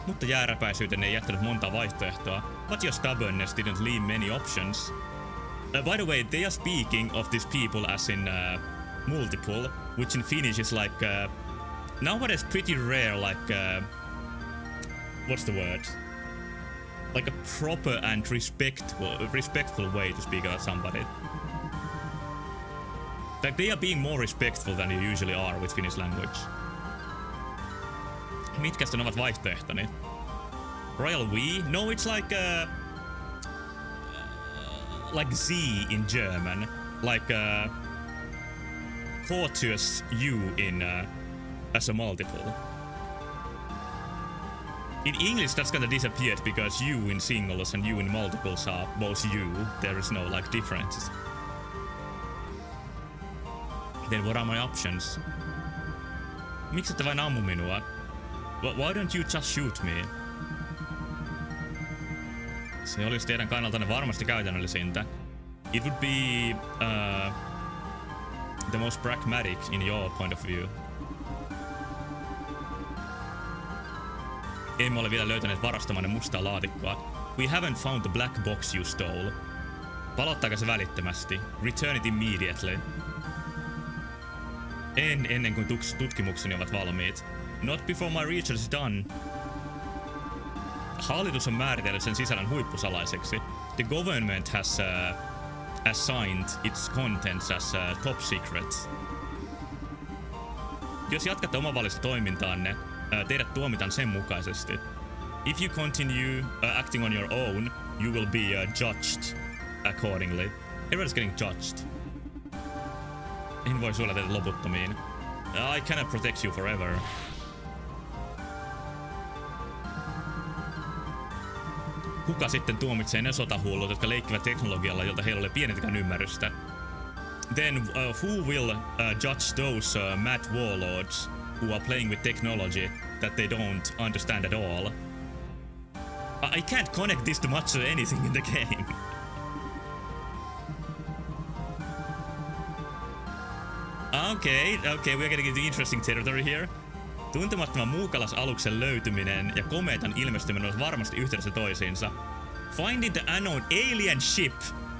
Mutta jääräpäisyytenne ei jättänyt monta vaihtoehtoa. But your stubbornness didn't leave many options. By the way, they are speaking of these people as in multiple, which in Finnish is like nowadays pretty rare, like what's the word? Like a proper and respectful way to speak about somebody. Like they are being more respectful than you usually are with Finnish language. Mitkä sitten ovat vaihtoehtoni? Royal we? No, it's like Z in German. Like courteous you in as a multiple. In English that's kinda disappeared because you in singles and you in multiples are both you. There is no like difference. Then what are my options? Miksi ette vain ammu minua? Why don't you just shoot me? Se olisi teidän kannaltanne varmasti käytännöllisintä. It would be the most pragmatic in your point of view. Emme ole vielä löytäneet varastamanne mustaa laatikkoa. We haven't found the black box you stole. Palauttakaa se välittömästi. Return it immediately. Ennen kuin tutkimukseni ovat valmiit. Not before my research is done. Hallitus on määritellyt sen sisällön huippusalaiseksi. The government has assigned its contents as top secret. Jos jatkatte omavallista toimintaanne, teidät tuomitaan sen mukaisesti. If you continue acting on your own, you will be judged accordingly. Everyone's getting judged. En voi suojella teitä loputtomiin. I cannot protect you forever. Kuka sitten tuomitsee ne sotahullut, jotka leikkivät teknologialla, jolta heillä oli pienintäkään ymmärrystä? Then who will judge those mad warlords who are playing with technology that they don't understand at all? I can't connect this to much of anything in the game. Okay, we're getting into interesting territory here. Tuntemattoman muukalasaluksen löytyminen ja komeetan ilmestyminen ovat varmasti yhteydessä toisiinsa. Finding the unknown alien ship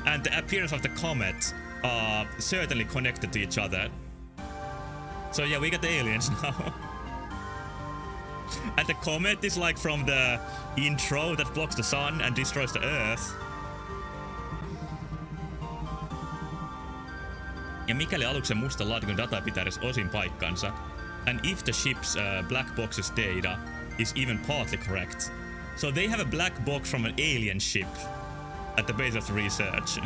and the appearance of the comet are certainly connected to each other. So yeah, we got the aliens now. And the comet is like from the intro that blocks the sun and destroys the earth. Ja mikäli aluksen mustan laatikon data pitää edes osin paikkansa, and if the ship's black box's data is even partly correct. So they have a black box from an alien ship at the base of the research.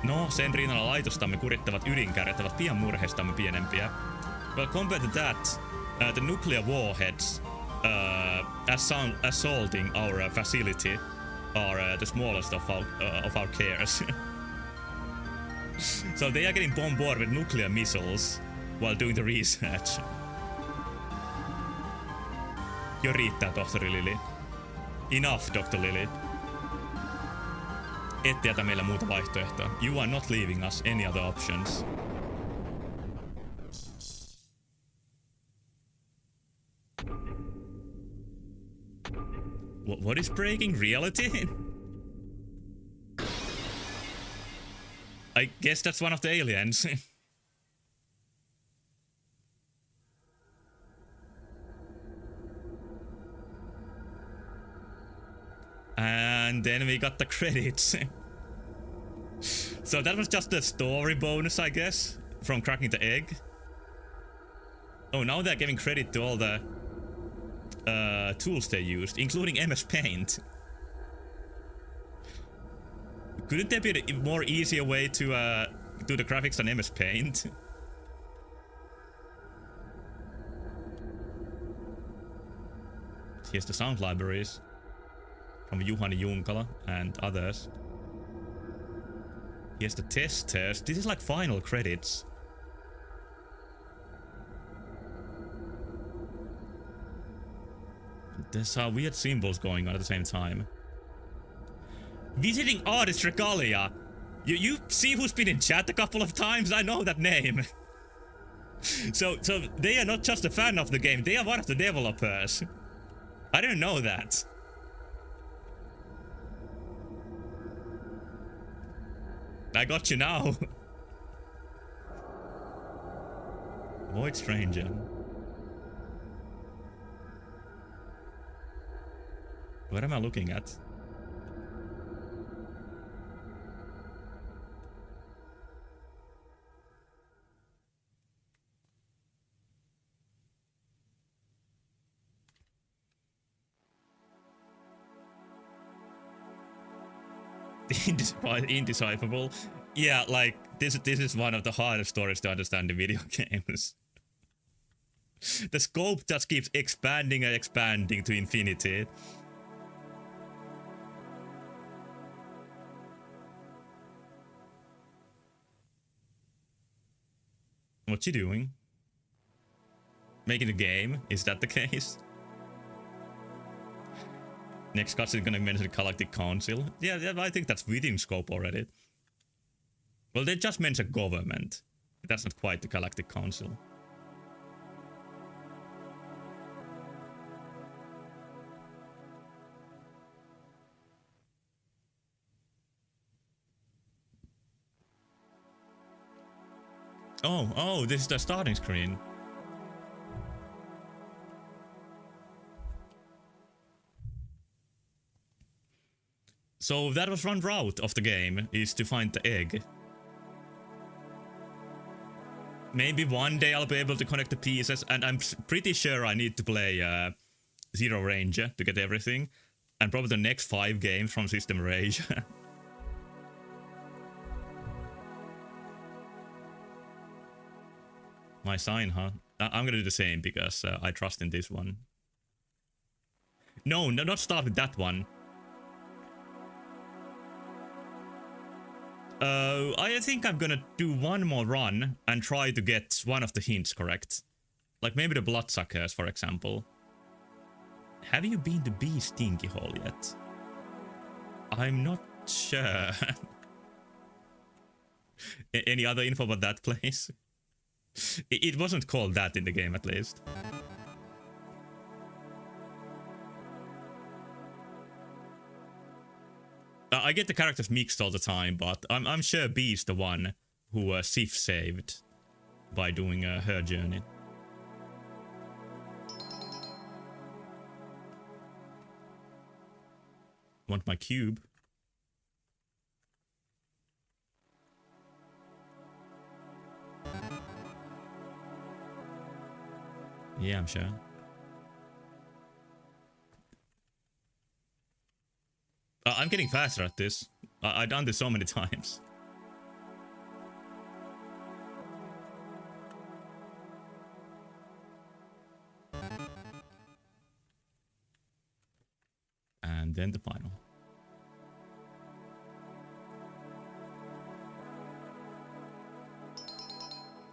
No, sen rinnalla laitostamme kurittavat ydinkärjet ovat pian murheistamme pienempiä. Well, compared to that, the nuclear warheads assaulting our facility are the smallest of our cares. So they are getting bombarded with nuclear missiles while doing the research. Jo riittää, tohtori Lily. Enough, Dr. Lily. Ette jätä meille muuta vaihtoehtoa. You are not leaving us any other options. What is breaking reality? I guess that's one of the aliens. And then we got the credits. So that was just a story bonus, I guess, from cracking the egg. Oh, now they're giving credit to all the tools they used, including MS Paint. Couldn't there be a more easier way to do the graphics than MS Paint? Here's the sound libraries from Juhani Junkala and others. Here's the testers. This is like final credits. There's weird symbols going on at the same time. Visiting artist Regalia. You see who's been in chat a couple of times? I know that name. So they are not just a fan of the game, they are one of the developers. I didn't know that. I got you now. Void Stranger. What am I looking at? Indecipherable. Yeah, like this is one of the hardest stories to understand in video games. The scope just keeps expanding and expanding to infinity. What you doing? Making a game? Is that the case? Next cutscene is gonna mention the Galactic Council. Yeah, I think that's within scope already. Well, they just mentioned government. That's not quite the Galactic Council. Oh, this is the starting screen. So that was one route of the game, is to find the egg. Maybe one day I'll be able to connect the pieces, and I'm pretty sure I need to play Zero Ranger to get everything. And probably the next 5 games from System Erasure. My sign, huh? I'm gonna do the same because I trust in this one. No, not start with that one. I think I'm gonna do one more run and try to get one of the hints correct. Like maybe the Bloodsuckers, for example. Have you been to Bee Stinky Hole yet? I'm not sure. Any other info about that place? It wasn't called that in the game, at least. I get the characters mixed all the time, but I'm sure Bee's the one who Sif saved by doing her journey. Want my cube? Yeah, I'm sure. I'm getting faster at this. I've done this so many times. And then the final.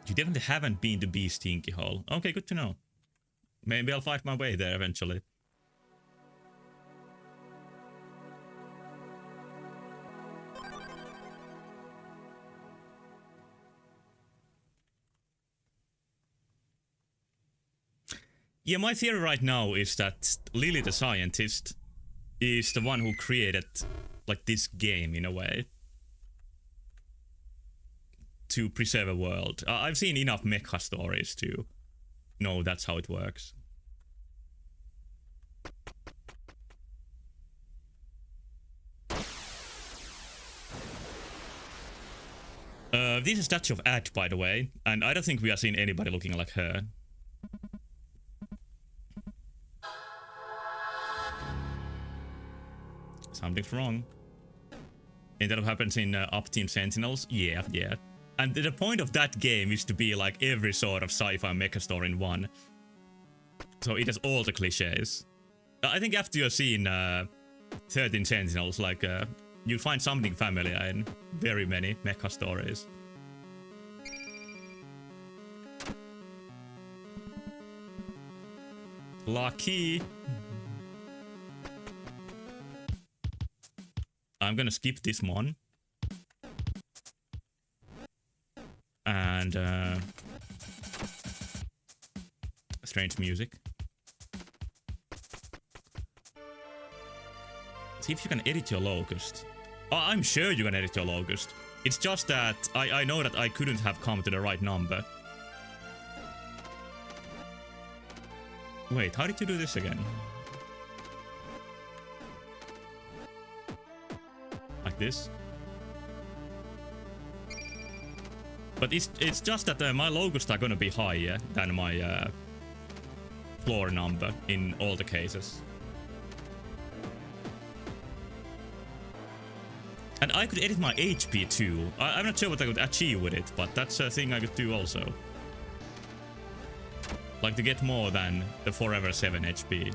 You definitely haven't been to Bee Stinky Hole. Okay, good to know. Maybe I'll find my way there eventually. Yeah, my theory right now is that Lily the scientist is the one who created like this game in a way to preserve a world. I've seen enough mecha stories to know that's how it works. This is a statue of Ad, by the way, and I don't think we are seeing anybody looking like her. Something's wrong. And that happens in Up Team Sentinels? Yeah. And the point of that game is to be like every sort of sci-fi mecha story in one. So it has all the cliches. I think after you've seen 13 Sentinels, like you'll find something familiar in very many mecha stories. Lucky. I'm gonna skip this one. And strange music. See if you can edit your locust. Oh, I'm sure you can edit your locust. It's just that I know that I couldn't have come to the right number. Wait, how did you do this again? Like this? But it's just that my locust are gonna be higher than my floor number in all the cases. And I could edit my HP too. I'm not sure what I could achieve with it, but that's a thing I could do also. Like to get more than the forever 7 HP.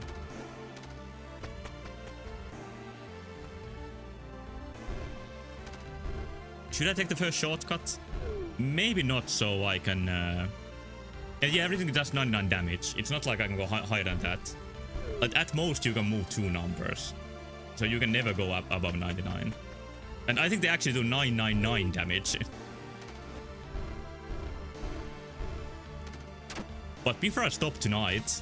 Should I take the first shortcut? Maybe not, so I can... yeah, everything does 99 damage. It's not like I can go higher than that. But at most you can move 2 numbers. So you can never go up above 99. And I think they actually do 999 damage. But before I stop tonight,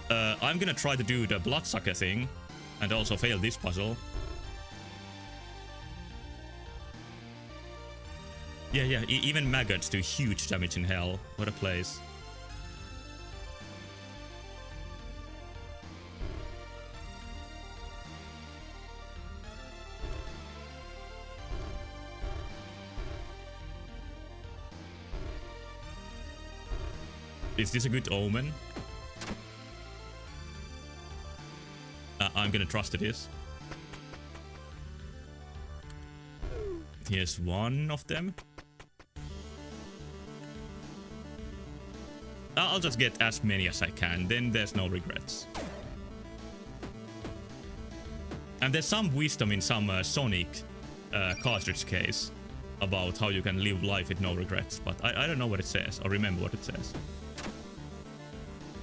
I'm gonna try to do the bloodsucker thing. And also fail this puzzle. Yeah, even maggots do huge damage in hell. What a place. Is this a good omen? I'm gonna trust it is. Here's one of them. I'll just get as many as I can, then there's no regrets. And there's some wisdom in some Sonic cartridge case about how you can live life with no regrets, but I don't know what it says or remember what it says.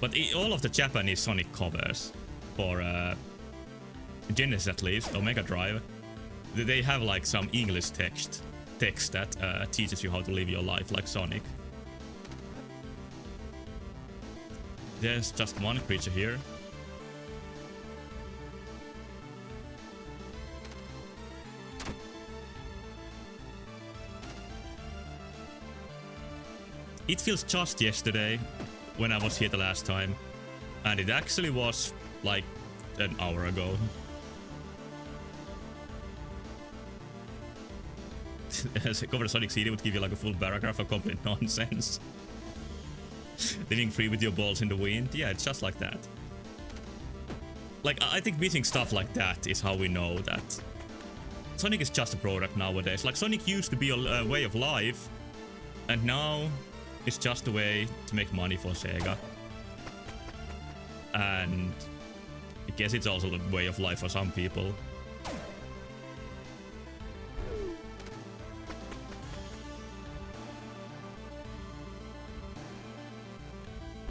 But all of the Japanese Sonic covers for Genesis at least, or Mega Drive, they have like some English text that teaches you how to live your life like Sonic. There's just one creature here. It feels just yesterday when I was here the last time, and it actually was like an hour ago. As a cover Sonic CD would give you like a full paragraph of complete nonsense. Living free with your balls in the wind. Yeah, it's just like that. Like, I think missing stuff like that is how we know that Sonic is just a product nowadays. Like, Sonic used to be a way of life, and now it's just a way to make money for Sega. And I guess it's also a way of life for some people.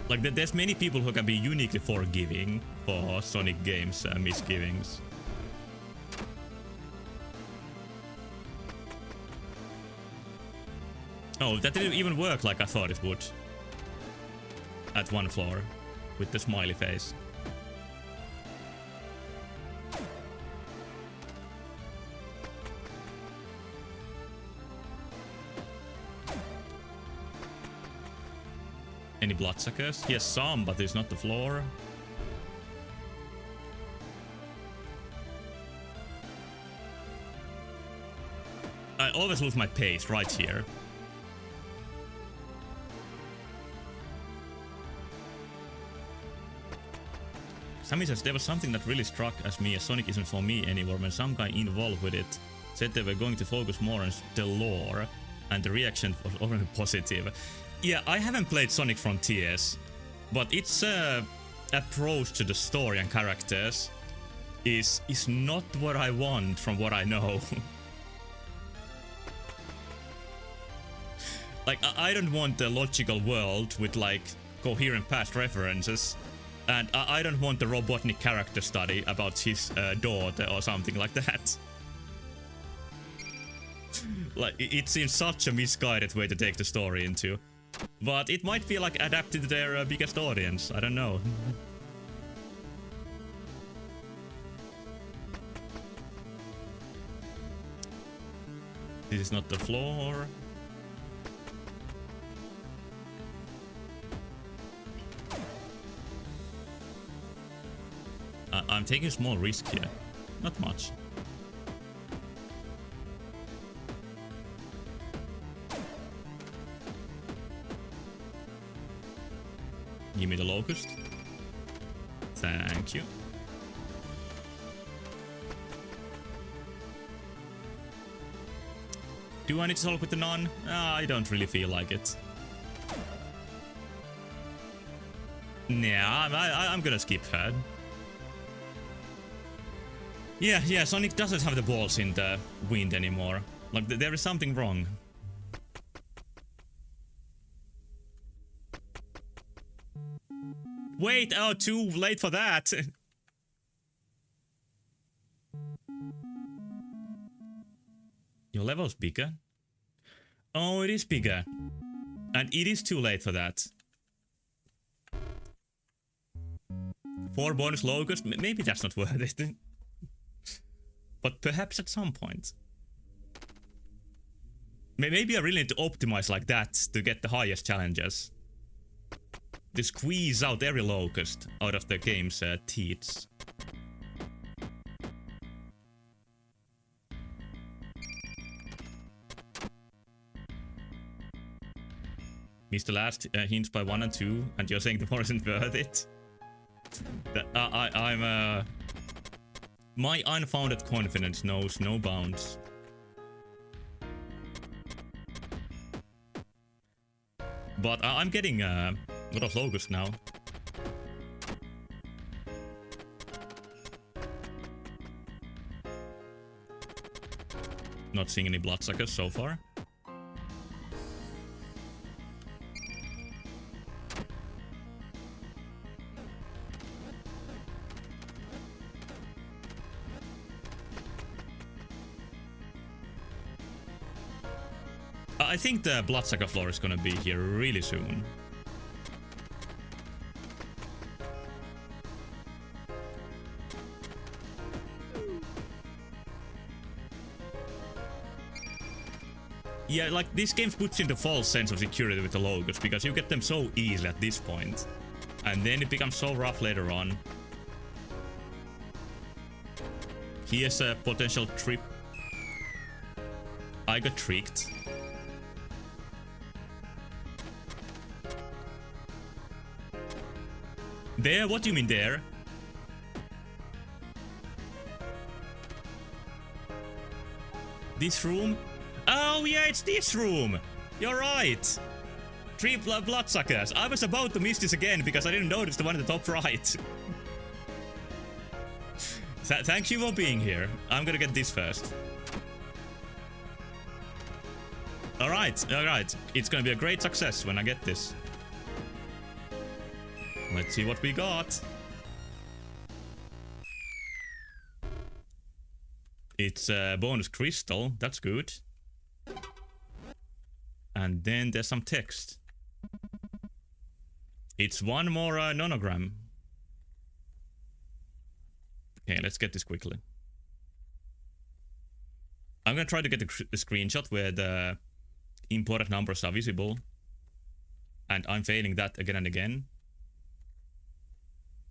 Like, there's many people who can be uniquely forgiving for Sonic games' misgivings. Oh, that didn't even work like I thought it would. At one floor, with the smiley face. Any bloodsuckers? Yes, some, but it's not the floor. I always lose my pace right here. Sammy says there was something that really struck as me as Sonic isn't for me anymore when some guy involved with it said they were going to focus more on the lore, and the reaction was already positive. Yeah, I haven't played Sonic Frontiers, but its approach to the story and characters is not what I want from what I know. Like, I don't want a logical world with like coherent past references, and I don't want the Robotnik character study about his daughter or something like that. Like, it seems such a misguided way to take the story into. But it might be like adapted to their biggest audience, I don't know. This is not the floor. I'm taking a small risk here. Not much. Give me the locust. Thank you. Do I need to solve with the nun? I don't really feel like it. Nah, I'm gonna skip her. Yeah, Sonic doesn't have the balls in the wind anymore. Like, there is something wrong. Wait, oh, too late for that. Your level's bigger? Oh, it is bigger. And it is too late for that. 4 bonus locust? Maybe that's not worth it. But perhaps at some point. Maybe I really need to optimize like that to get the highest challenges. To squeeze out every locust out of the game's teats. Missed the last hints by 1 and 2, and you're saying the more isn't worth it? My unfounded confidence knows no bounds. But I'm getting a lot of locust now. Not seeing any bloodsuckers so far. I think the bloodsucker floor is gonna be here really soon. Yeah, like, this game puts in the false sense of security with the logos, because you get them so easily at this point. And then it becomes so rough later on. Here's a potential trip. I got tricked. There? What do you mean there? This room? Oh yeah, it's this room! You're right! 3 bloodsuckers. I was about to miss this again because I didn't notice the one in the top right. Thank you for being here. I'm gonna get this first. Alright. It's gonna be a great success when I get this. Let's see what we got. It's a bonus crystal. That's good. And then there's some text. It's one more nonogram. Okay, let's get this quickly. I'm gonna try to get the screenshot where the important numbers are visible. And I'm failing that again and again.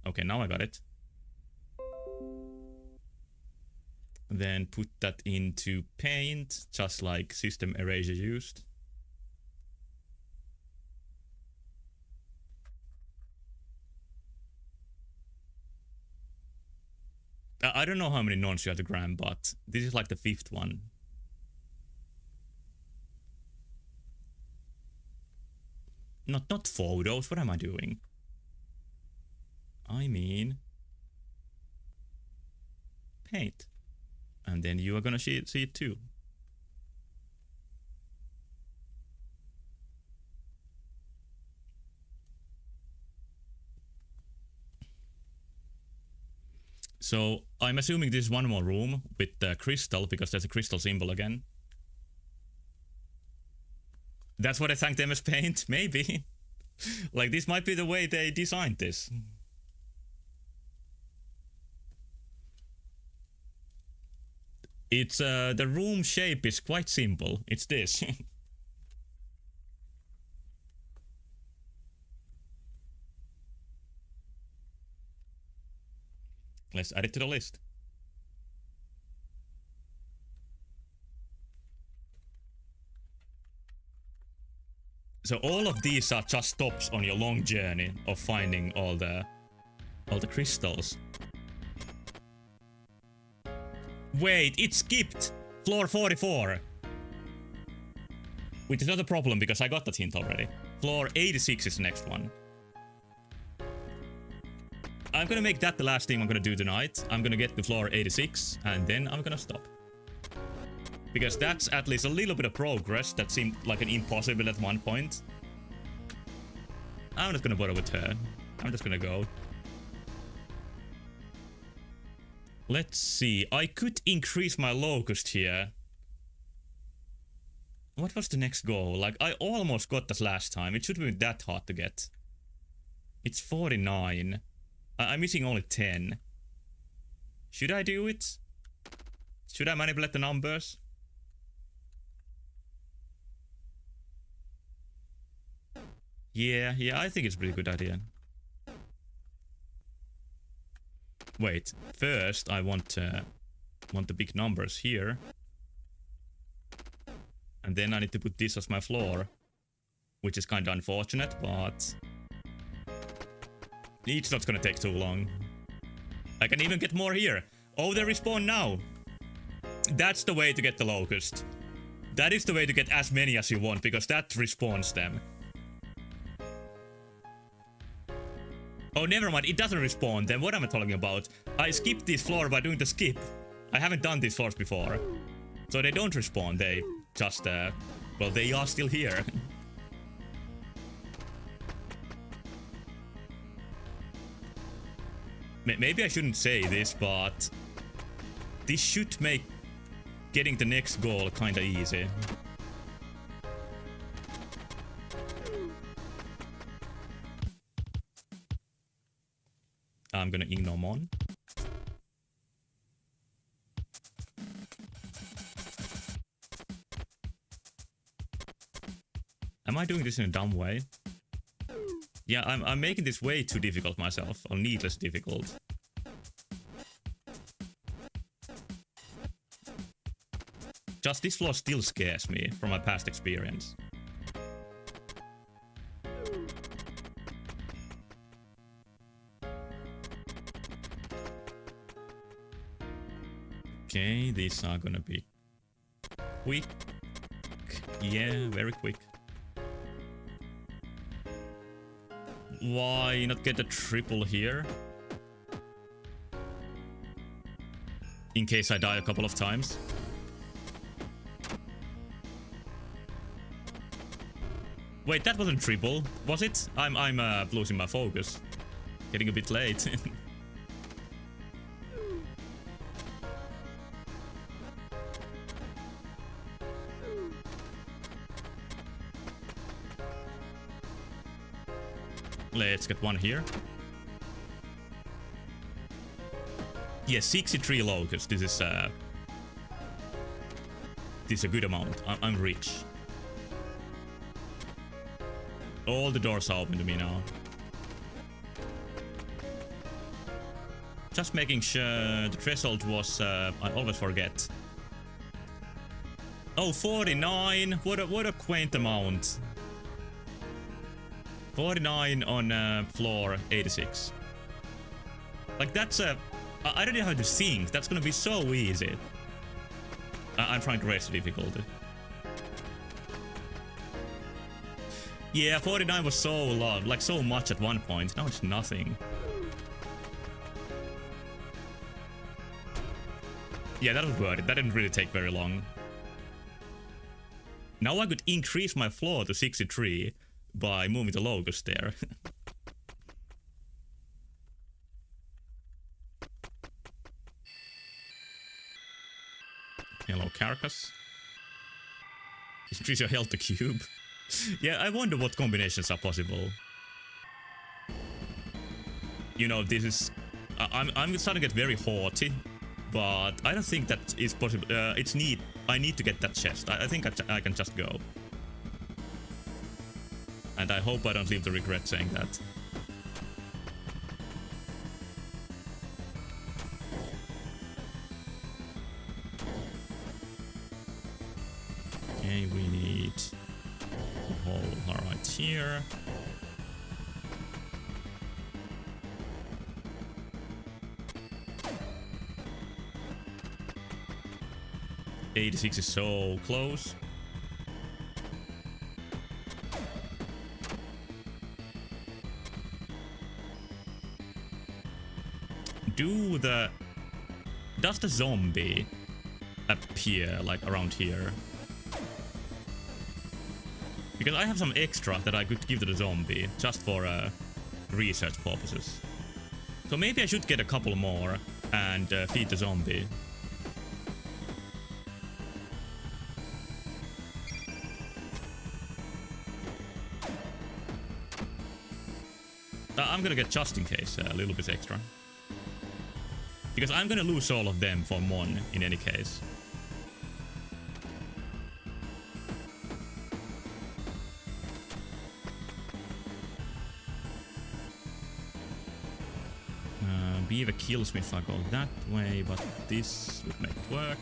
Okay, now I got it. Then put that into paint, just like System Erasure used. I don't know how many nons you have to gram, but this is like the 5th one. Not photos, what am I doing? I mean paint. And then you are gonna see it too. So I'm assuming this is one more room with the crystal, because there's a crystal symbol again. That's what I thanked MS Paint? Maybe. Like, this might be the way they designed this. It's the room shape is quite simple. It's this. Let's add it to the list. So all of these are just stops on your long journey of finding all the crystals. Wait, it skipped floor 44. Which is not a problem because I got that hint already. Floor 86 is the next one. I'm gonna make that the last thing I'm gonna do tonight. I'm gonna get to floor 86 and then I'm gonna stop. Because that's at least a little bit of progress that seemed like an impossible at one point. I'm not gonna bother with her. I'm just gonna go. Let's see. I could increase my locust here. What was the next goal? Like, I almost got that last time. It should have been that hard to get. It's 49. I'm missing only 10. Should I do it? Should I manipulate the numbers? Yeah, I think it's a pretty good idea. Wait, first I want the big numbers here. And then I need to put this as my floor. Which is kinda unfortunate, but it's not gonna take too long. I can even get more here. Oh, they respawn now. That's the way to get the locust. That is the way to get as many as you want, because that respawns them. Oh, never mind, it doesn't respawn. Then what am I talking about? I skipped this floor by doing the skip. I haven't done these floors before. So they don't respawn, they just, well, they are still here. Maybe I shouldn't say this, but this should make getting the next goal kinda easy. I'm gonna ignore Mon. Am I doing this in a dumb way? Yeah, I'm making this way too difficult myself, or needless difficult. Just this floor still scares me from my past experience. Okay, these are gonna be quick. Yeah, very quick. Why not get a triple here? In case I die a couple of times. Wait, that wasn't triple, was it? I'm losing my focus. Getting a bit late. Let's get one here. Yeah, 63 locusts. This is a good amount. I'm rich. All the doors are open to me now. Just making sure the threshold was, I always forget. Oh, 49! What a quaint amount. 49 on floor 86. Like, that's a... I don't know how to think. That's gonna be so easy. I'm trying to raise the difficulty. Yeah, 49 was so low, like so much at one point. Now it's nothing. Yeah, that was worth it. That didn't really take very long. Now I could increase my floor to 63 by moving the locust there. Hello, Carcass. Increase your health to cube. Yeah, I wonder what combinations are possible. You know, this is... I'm starting to get very haughty but I don't think that is possible. I need to get that chest. I think I can just go. And I hope I don't live to regret saying that. Okay, we need a hole right here. '86 is so close. Does the zombie appear like around here? Because I have some extra that I could give to the zombie just for research purposes. So maybe I should get a couple more and feed the zombie. I'm gonna get just in case a little bit extra. Because I'm gonna lose all of them for Mon in any case. Beaver kills me if I go that way, but this would make it work.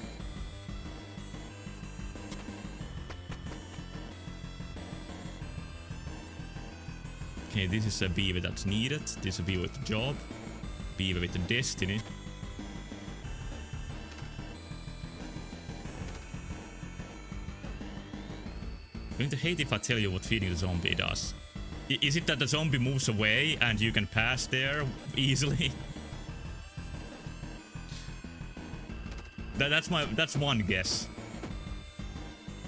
Okay, this is a beaver that's needed. This is a beaver with a job. Beaver with a destiny. I'm going to hate if I tell you what feeding the zombie does. Is it that the zombie moves away and you can pass there easily? That's one guess.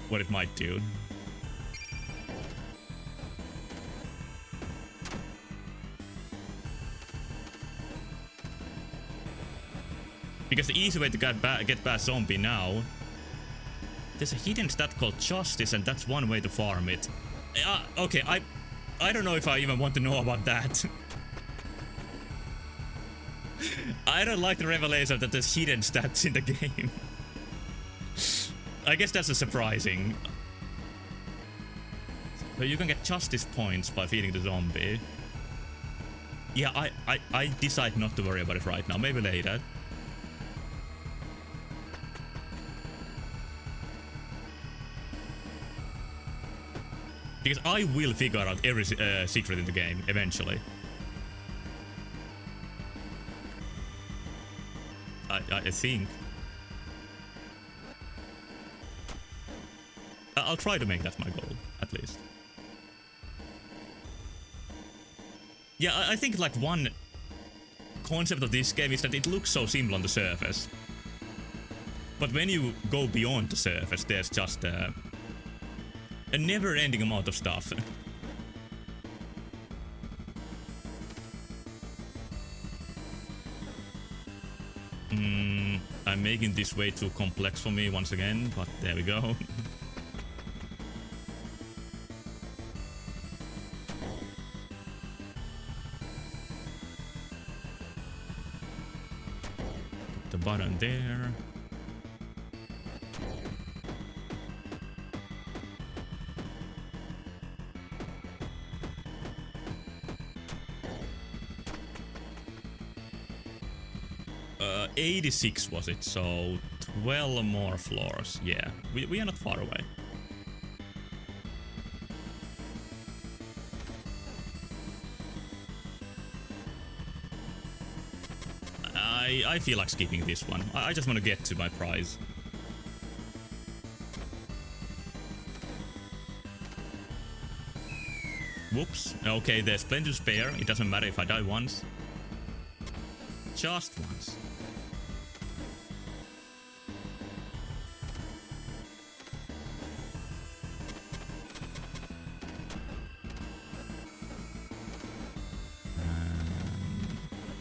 What it might do. Because the easy way to get past zombie now, there's a hidden stat called Justice, and that's one way to farm it. Okay, I don't know if I even want to know about that. I don't like the revelation that there's hidden stats in the game. I guess that's a surprising. But you can get Justice points by feeding the zombie. Yeah, I decide not to worry about it right now. Maybe later. Because I will figure out every secret in the game, eventually. I think. I'll try to make that my goal, at least. Yeah, I think like one concept of this game is that it looks so simple on the surface. But when you go beyond the surface, there's just a never-ending amount of stuff. I'm making this way too complex for me once again, but there we go. Put the button there. Uh, 86 was it, so 12 more floors. Yeah, we are not far away. I feel like skipping this one. I just want to get to my prize. Whoops. Okay, there's plenty to spare. It doesn't matter if I die once. Just once.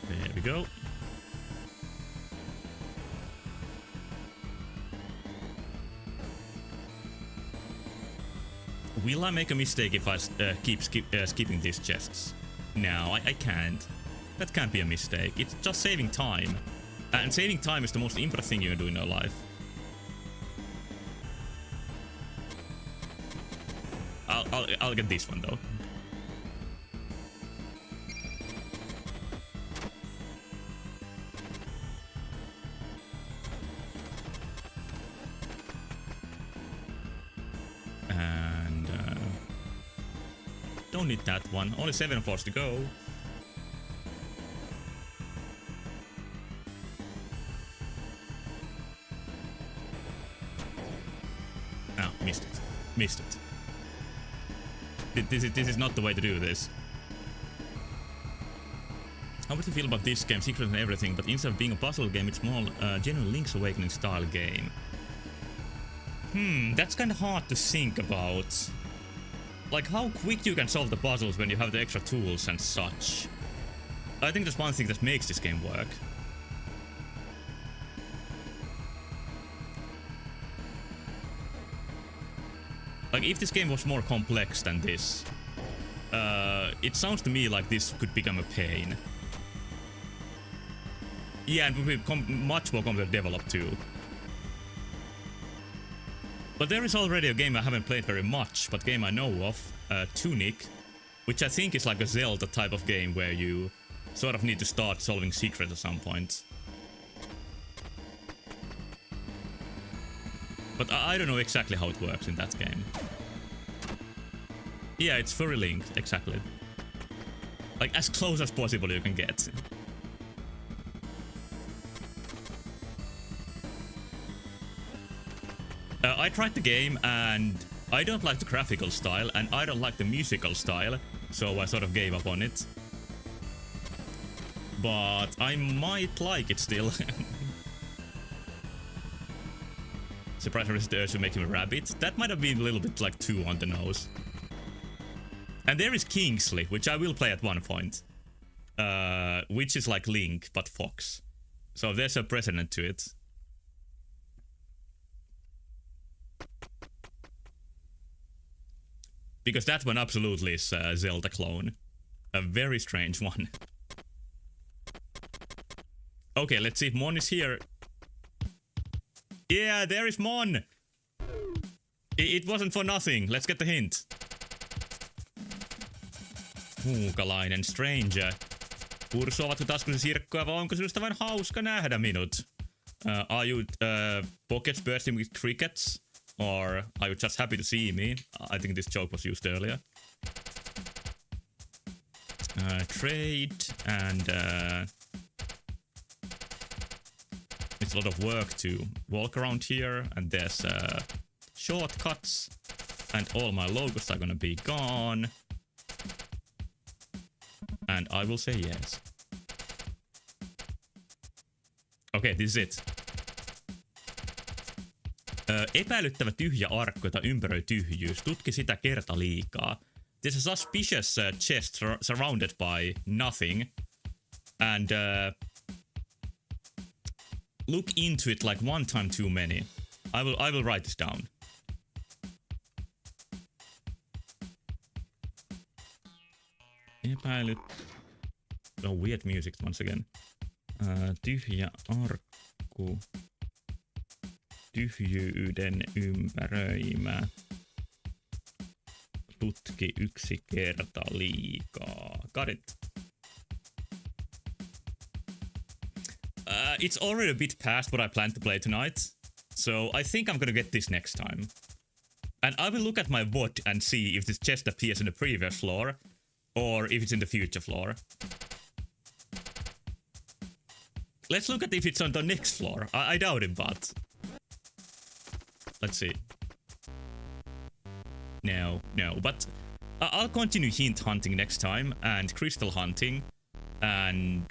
There we go. Will I make a mistake if I keep skipping these chests? No, I can't. That can't be a mistake. It's just saving time. And saving time is the most important thing you can do in your life. I'll get this one though. And don't need that one. Only 7 floors to go. Oh, missed it. Missed it. This is not the way to do this. How would you feel about this game? Secret and everything, but instead of being a puzzle game, it's more genuine Link's Awakening style game. That's kind of hard to think about. Like how quick you can solve the puzzles when you have the extra tools and such. I think that's one thing that makes this game work. Like, if this game was more complex than this, it sounds to me like this could become a pain. Yeah, and would be much more complicated to develop too. But there is already a game I haven't played very much, but game I know of, Tunic, which I think is like a Zelda type of game where you sort of need to start solving secrets at some point. But I don't know exactly how it works in that game. Yeah, it's furry linked, exactly. Like, as close as possible you can get. I tried the game and I don't like the graphical style and I don't like the musical style, so I sort of gave up on it. But I might like it still. Surprise resist the urge to make him a rabbit. That might have been a little bit like too on the nose. And there is Kingsley, which I will play at one point. Which is like Link, but Fox. So there's a precedent to it. Because that one absolutely is a Zelda clone. A very strange one. Okay, let's see if Mon is here. Yeah, there is Mon! It wasn't for nothing. Let's get the hint. Muukalainen stranger. Pursuavatko taskusi sirkkoja vai onko sinusta vain hauska nähdä minut? Are you pockets bursting with crickets? Or are you just happy to see me? I think this joke was used earlier. Trade and it's a lot of work to walk around here, and there's shortcuts, and all my logos are gonna be gone. And I will say yes. Okay, this is it. Epäilyttävä tyhjä arkku, jota ympäröi tyhjyys. Tutki sitä kerta liikaa. There's a suspicious chest surrounded by nothing. And look into it like one time too many. I will write this down. Epäilyt. Oh, weird music once again. Tyhjä arkku. Tyhjyyden ympäröimä. Tutki yksi kerta liikaa. Got it. It's already a bit past what I planned to play tonight, so I think I'm gonna get this next time. And I will look at my VOD and see if this chest appears in the previous floor, or if it's in the future floor. Let's look at if it's on the next floor. I doubt it, but... Let's see. No, but I'll continue hint hunting next time, and crystal hunting, and...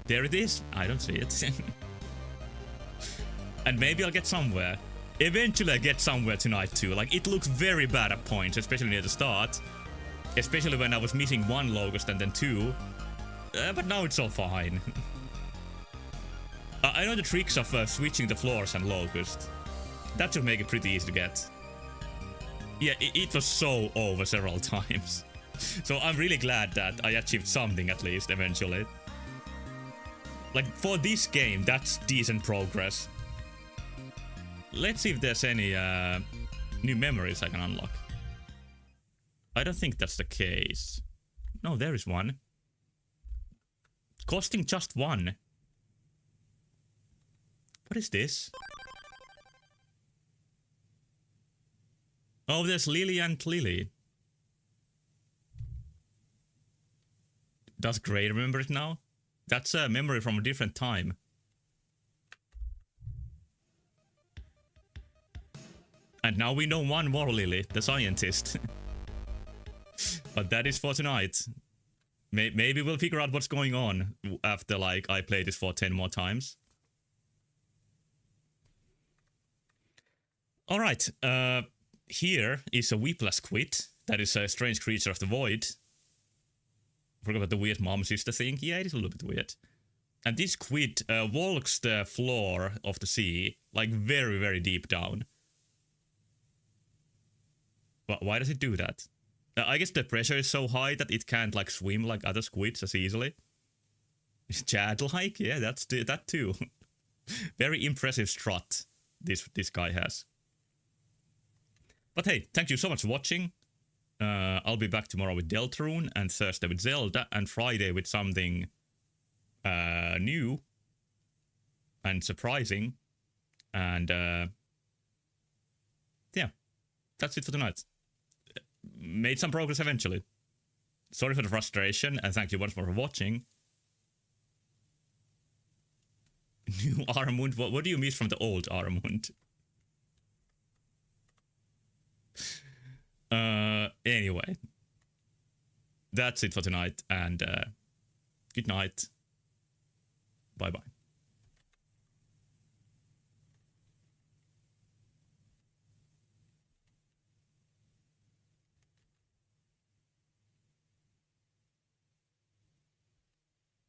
There it is. I don't see it. And maybe I'll get somewhere. Eventually I get somewhere tonight too. Like, it looks very bad at points, especially near the start. Especially when I was missing one locust and then two. But now it's all fine. I know the tricks of switching the floors and locust. That should make it pretty easy to get. Yeah, it was so over several times. So I'm really glad that I achieved something at least eventually. Like, for this game, that's decent progress. Let's see if there's any new memories I can unlock. I don't think that's the case. No, there is one. Costing just one. What is this? Oh, there's Lily and Lily. Does Gray remember it now? That's a memory from a different time. And now we know one more Lily, the scientist. But that is for tonight. Maybe we'll figure out what's going on after, like, I play this for 10 more times. Alright, here is a weepless squid. That is a strange creature of the void. Forgot about the weird mom sister thing. Yeah, it is a little bit weird. And this squid walks the floor of the sea, like, very, very deep down. Why does it do that? I guess the pressure is so high that it can't, like, swim like other squids as easily. It's Chad-like? Yeah, that's that too. Very impressive strut this guy has. But hey, thank you so much for watching. I'll be back tomorrow with Deltarune, and Thursday with Zelda, and Friday with something new and surprising. And yeah, that's it for tonight. Made some progress eventually. Sorry for the frustration, and thank you once more for watching. New Armund? What do you miss from the old Armund? Anyway. That's it for tonight, and good night. Bye-bye.